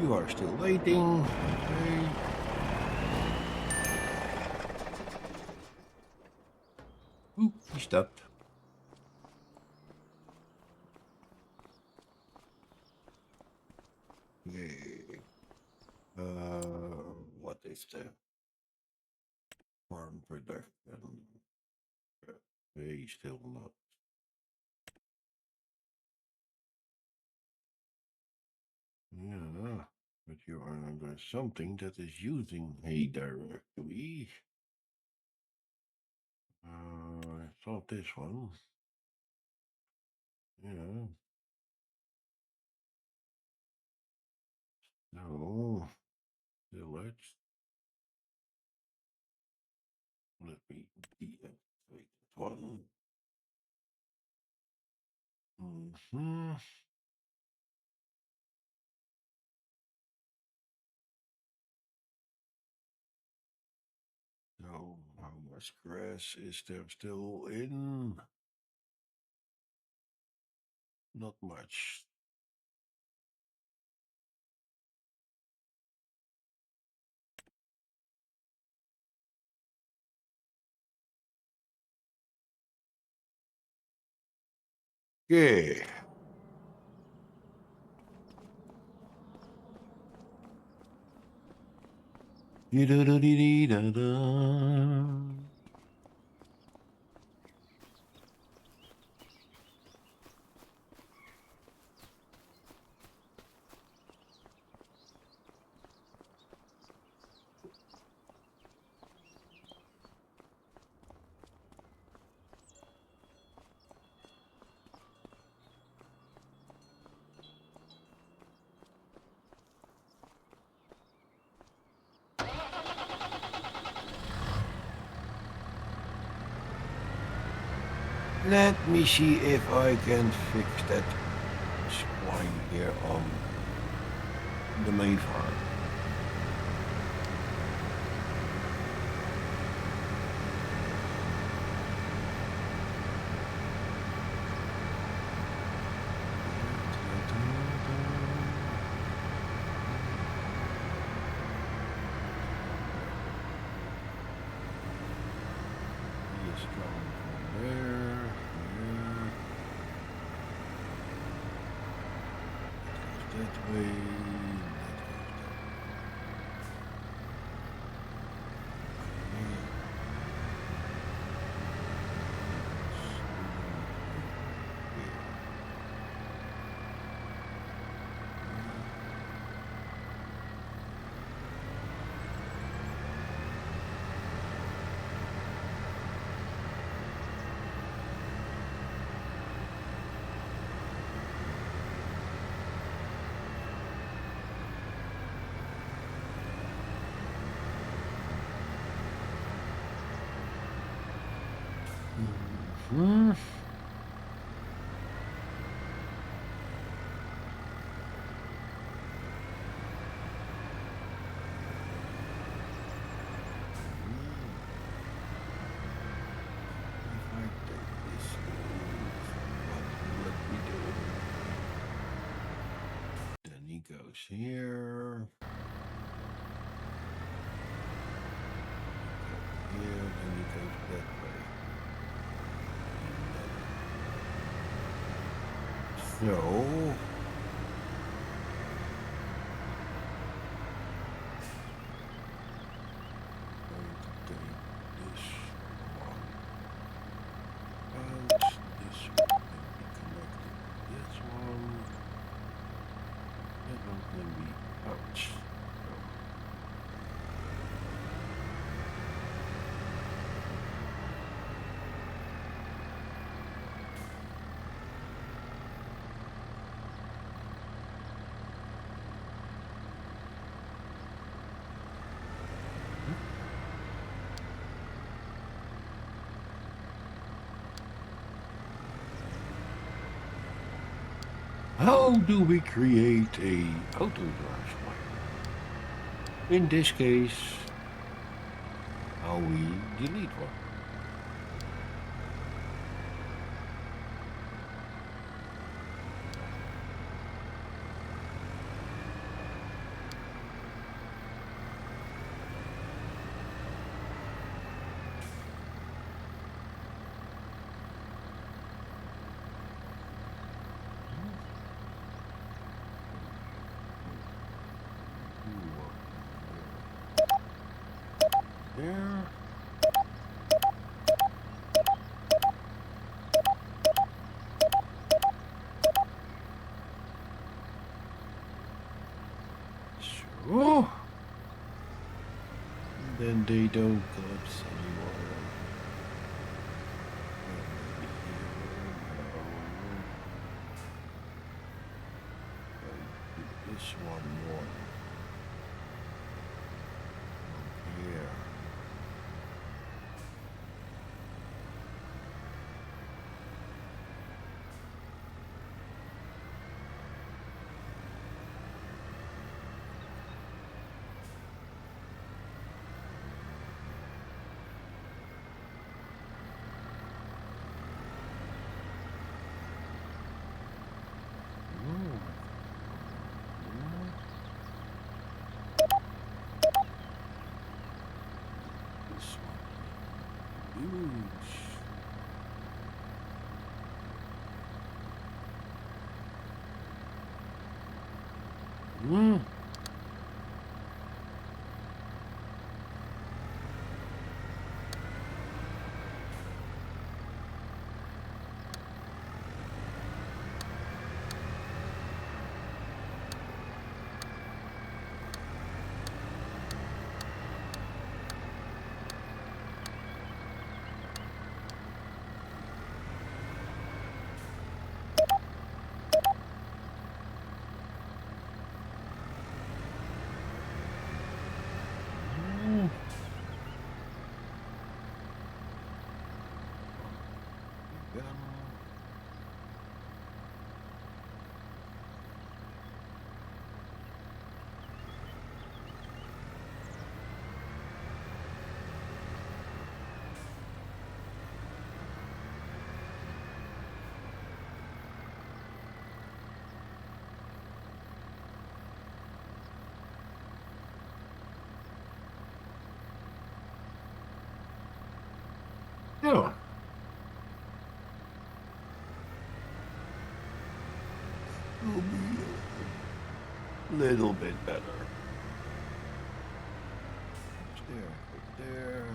You are still waiting. Okay. Oop, he stopped. Okay. What is the farm production? Okay, still not. Yeah, but you are under something that is using a directory. I thought this one. Yeah. No. Let's let me deactivate that one. Mm-hmm. So how much grass is there still in? Not much. Okay. Da-da-da-dee-dee-da-da. Let me see if I can fix that spline here on the main farm. He is coming from there. That goes that way. That goes that way. Hmm. If I take this move, what will it be doing? Then he goes here. Here, then he goes that way. So, going to take this one and this one can be connected to this one. That one can be ouch. So, how do we create a auto drive line? In this case, how we delete one. there. So. Then they don't collapse anymore. This one more. Here. This one. Huge. Yeah. Will be a little bit better. There, there.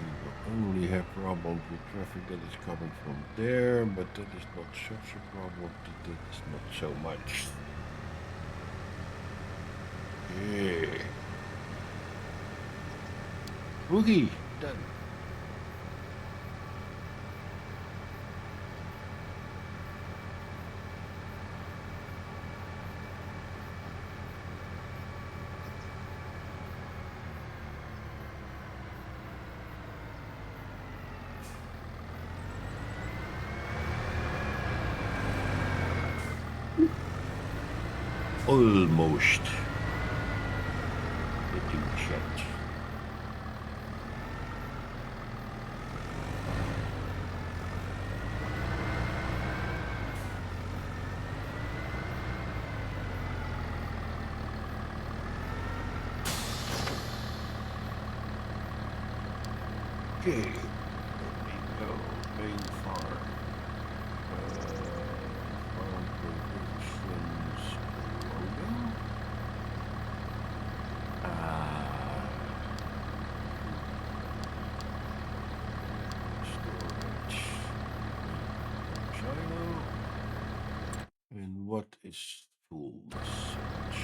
We will only have problems with traffic that is coming from there, but that is not such a problem. That is not so much. Okay. Boogie, done. Almost. Hitting chat. Okay, let me go main farm. Farm productions loading. Storage. China. And what is full search?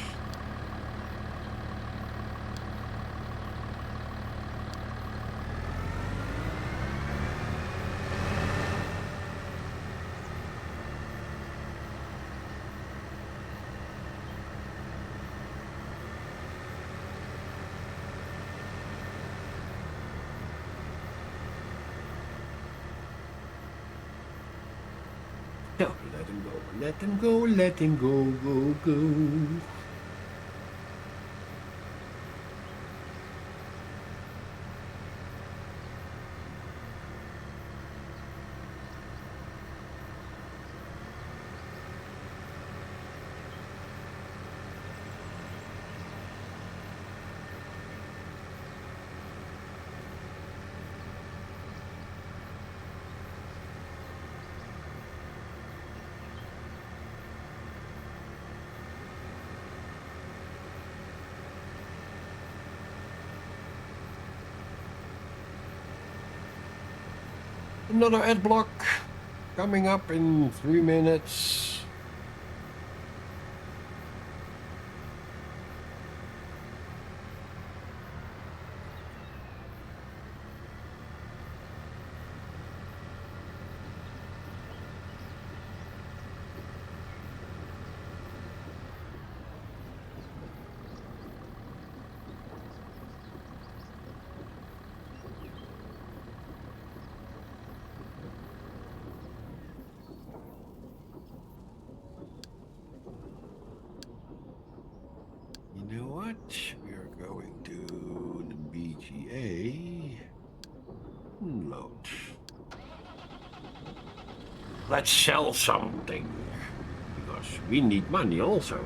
No, let him go, let him go, let him go, go, go. Another ad block coming up in 3 minutes. You know what? We are going to the BGA. Load. Let's sell something. Because we need money also.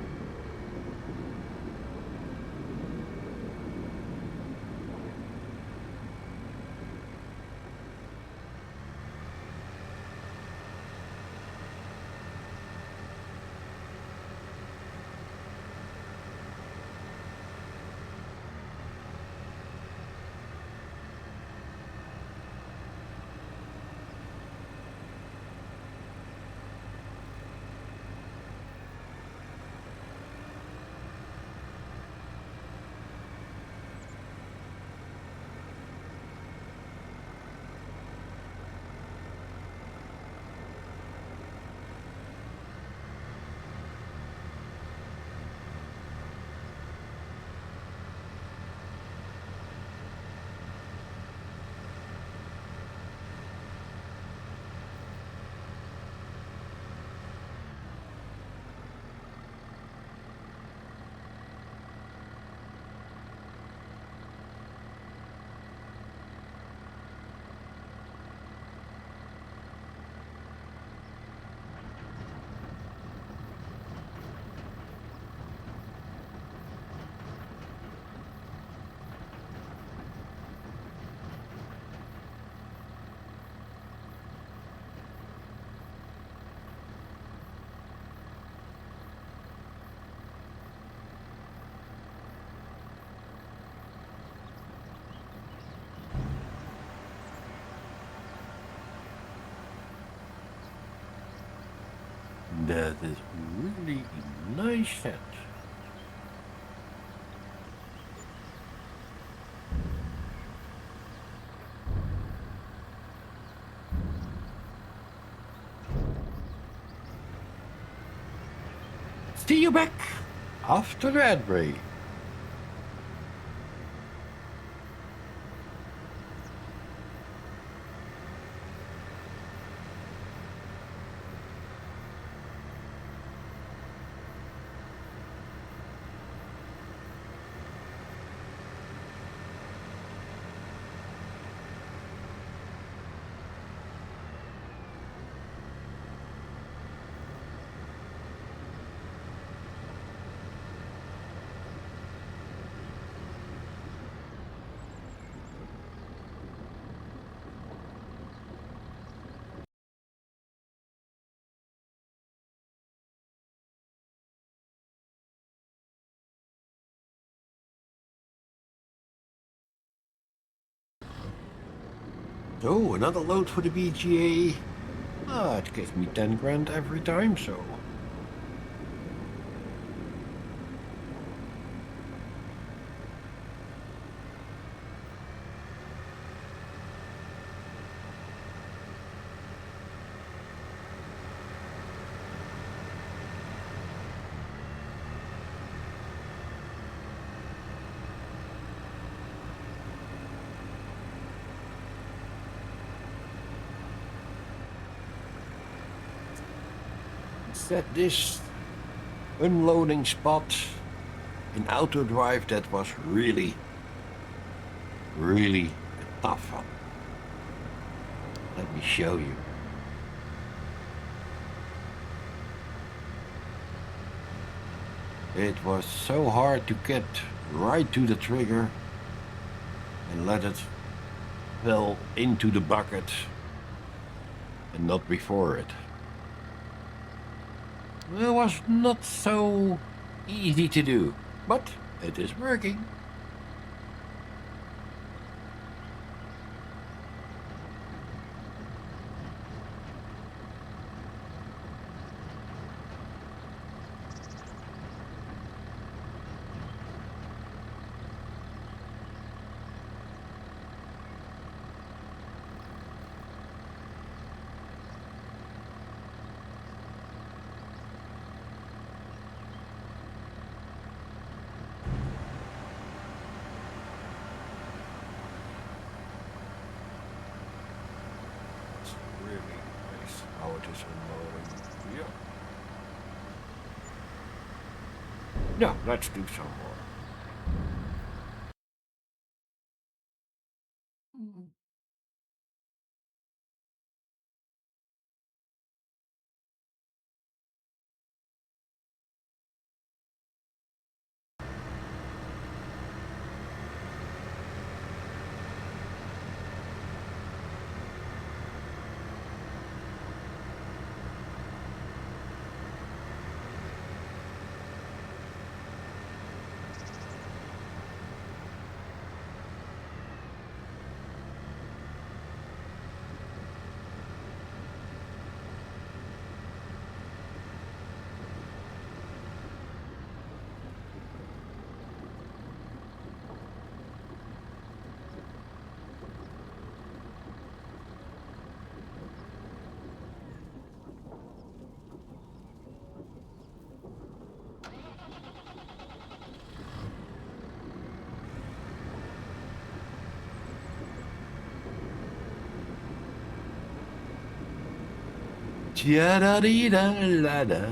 That is really nice set. See you back after the ad break. So, another load for the BGA. Ah, it gives me 10 grand every time, so. Set this unloading spot in auto drive that was really a tough one. Let me show you. It was so hard to get right to the trigger and let it fall into the bucket and not before it. It was not so easy to do, but it is working. really nice how it is unloading. Yeah. Yeah, let's do some more. Mhm. Chia-da-dee-da-la-da.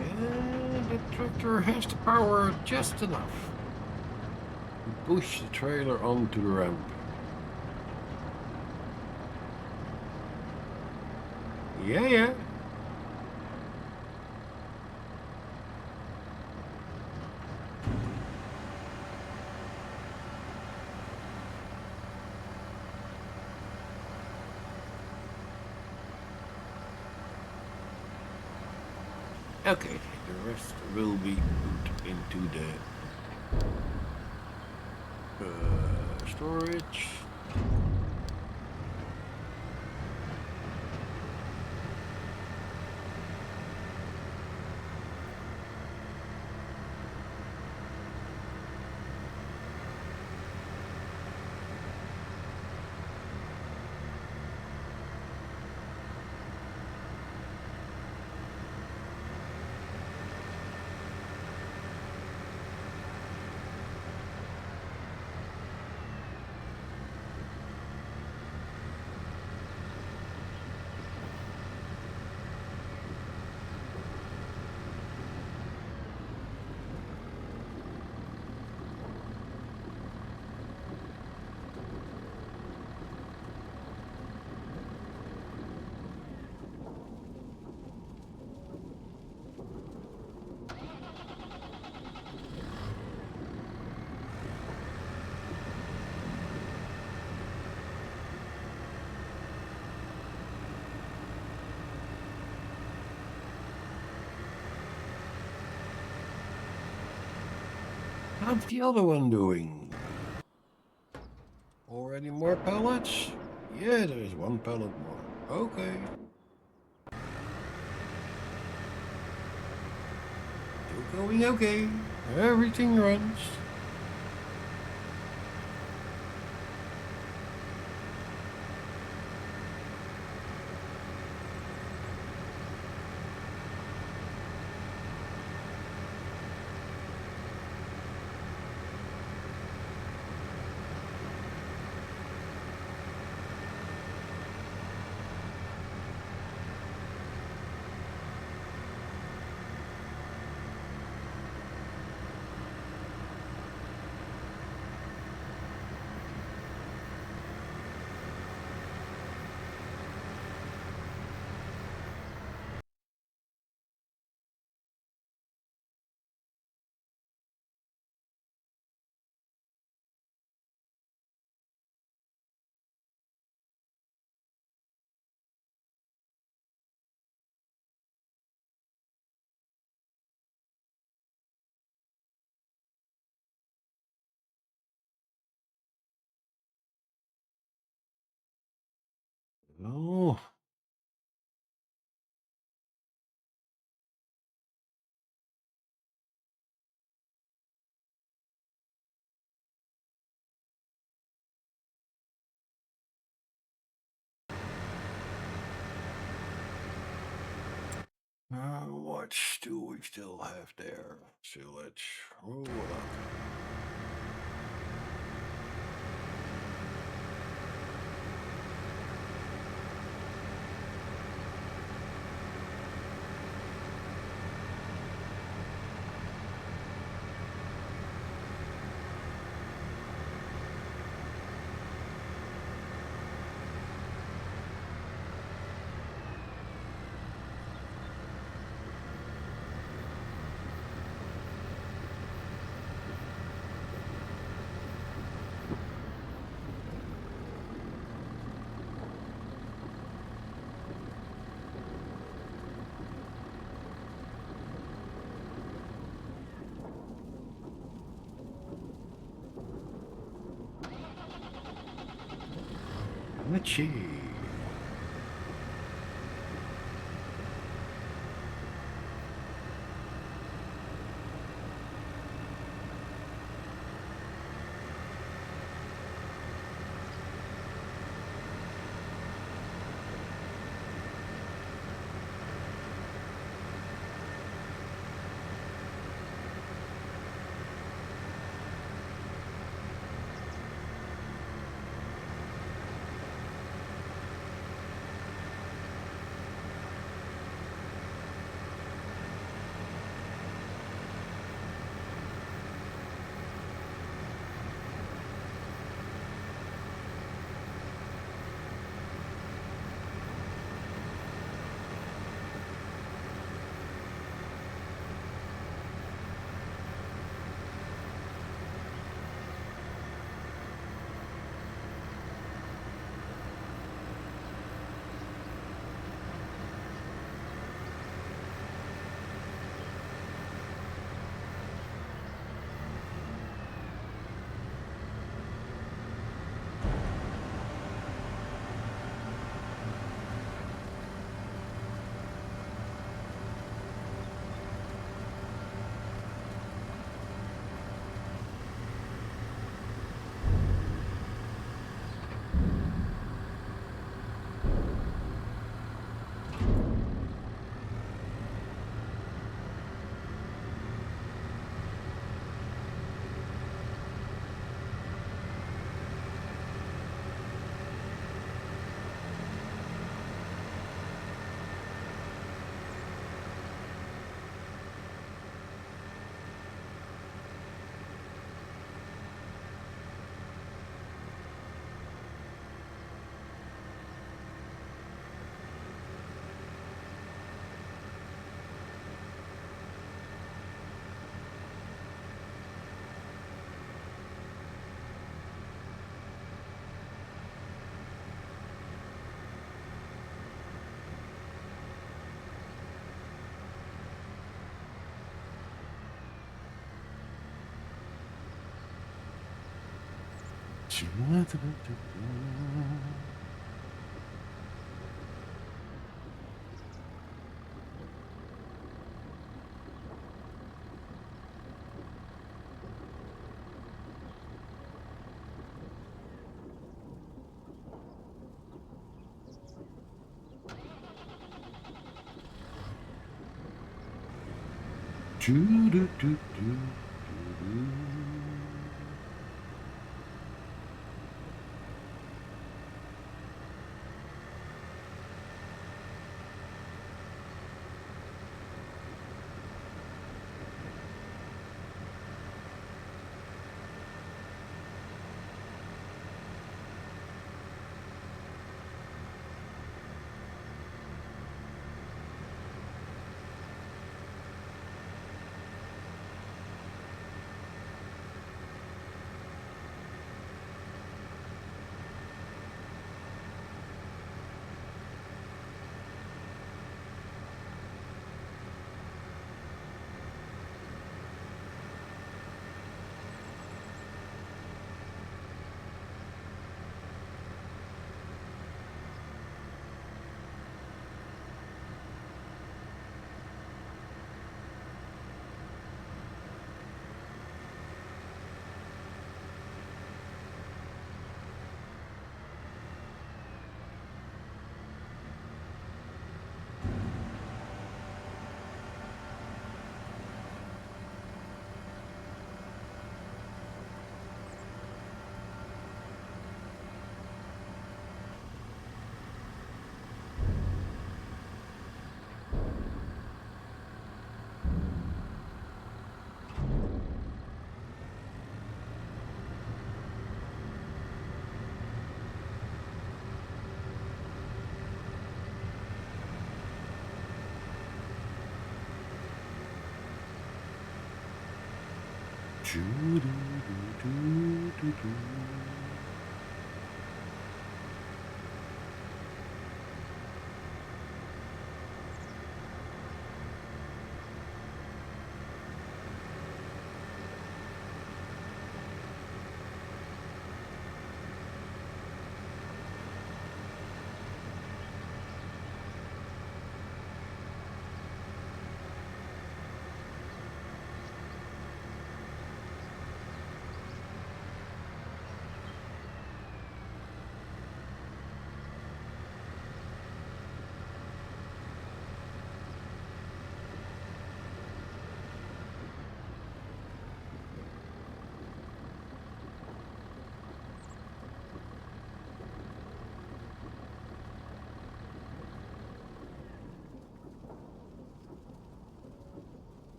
And the tractor has the power just enough to push the trailer onto the ramp. Yeah, yeah. Okay, the rest will be put into the storage. How's the other one doing? Already more pallets? Yeah, there's one pallet more. Okay. Still going okay. Everything runs. Oh. What do we still have there? So let's roll it up. Let's see.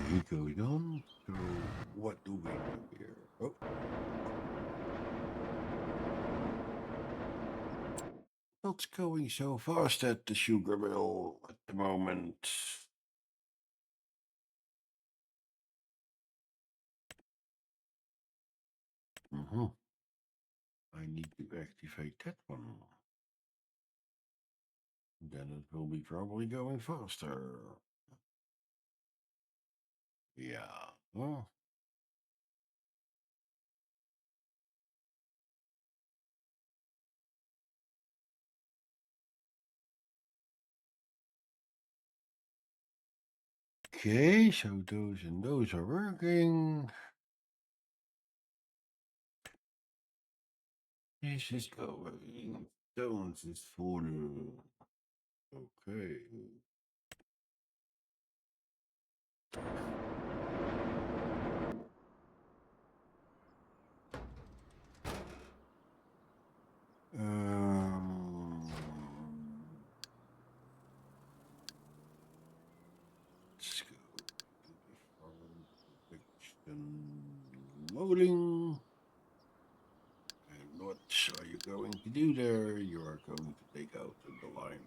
He goes on. So what do we do here? Oh. Not going so fast at the sugar mill at the moment. I need to activate that one. Then it will be probably going faster. Yeah. Oh. Okay, so those and those are working. This is going. Stones is full. Okay. Um, let's go to the farm production loading. And what are you going to do there? You are going to take out the line.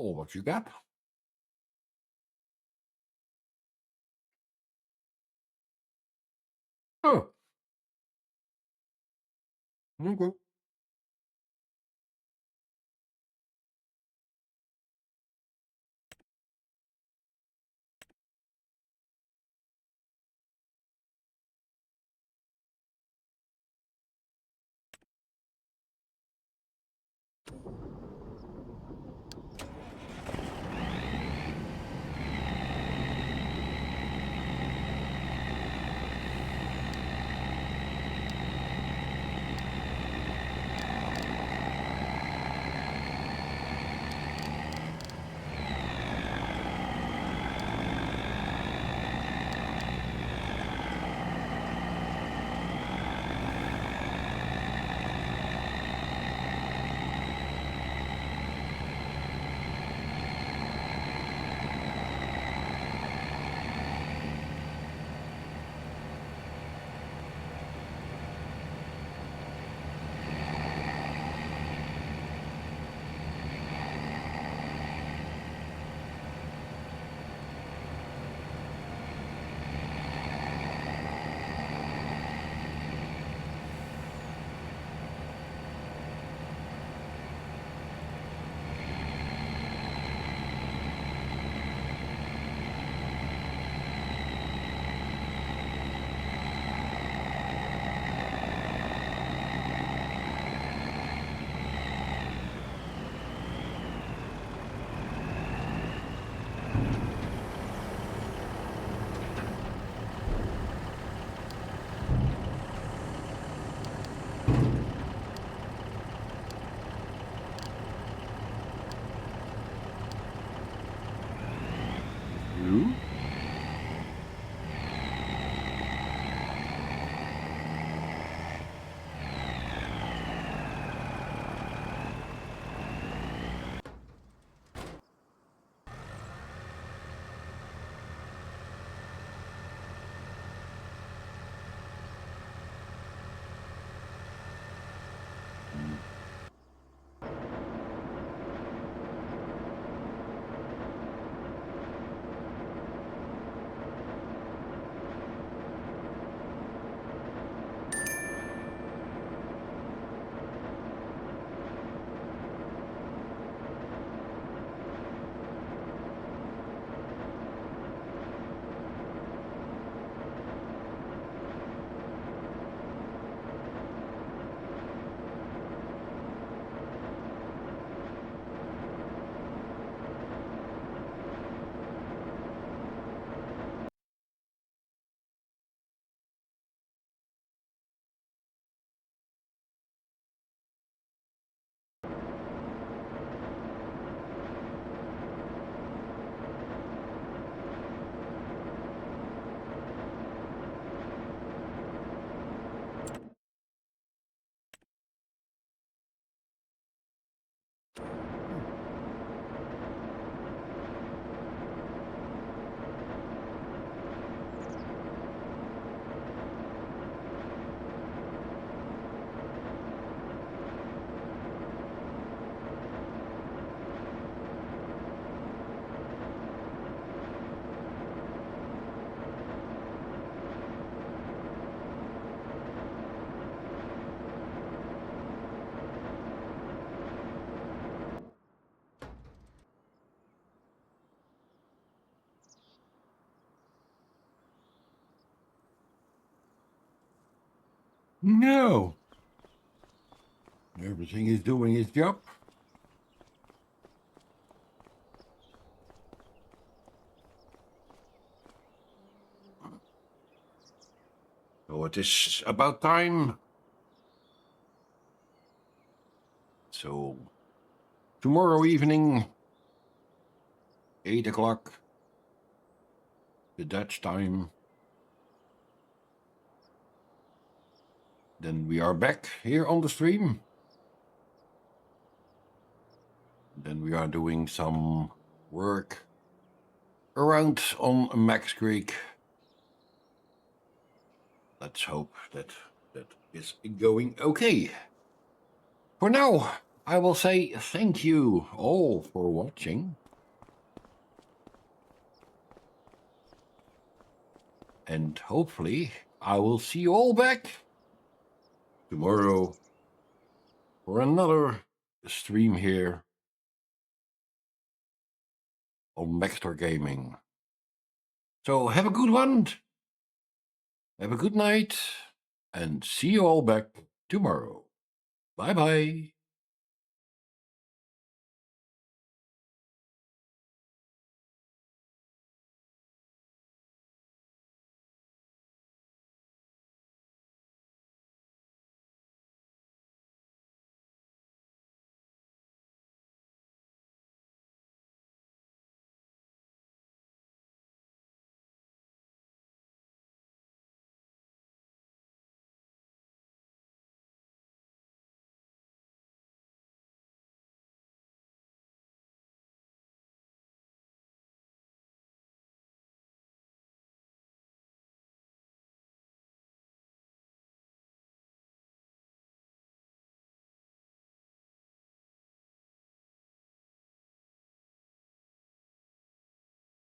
Well, what you got? Oh, okay. You? No. Everything is doing its job. So it is about time. So tomorrow evening, 8 o'clock, the Dutch time. Then we are back here on the stream. Then we are doing some work around on Max Creek. Let's hope that that is going okay. For now, I will say thank you all for watching. And hopefully I will see you all back tomorrow for another stream here on Maxtor Gaming. So have a good one, have a good night, and see you all back tomorrow. Bye bye.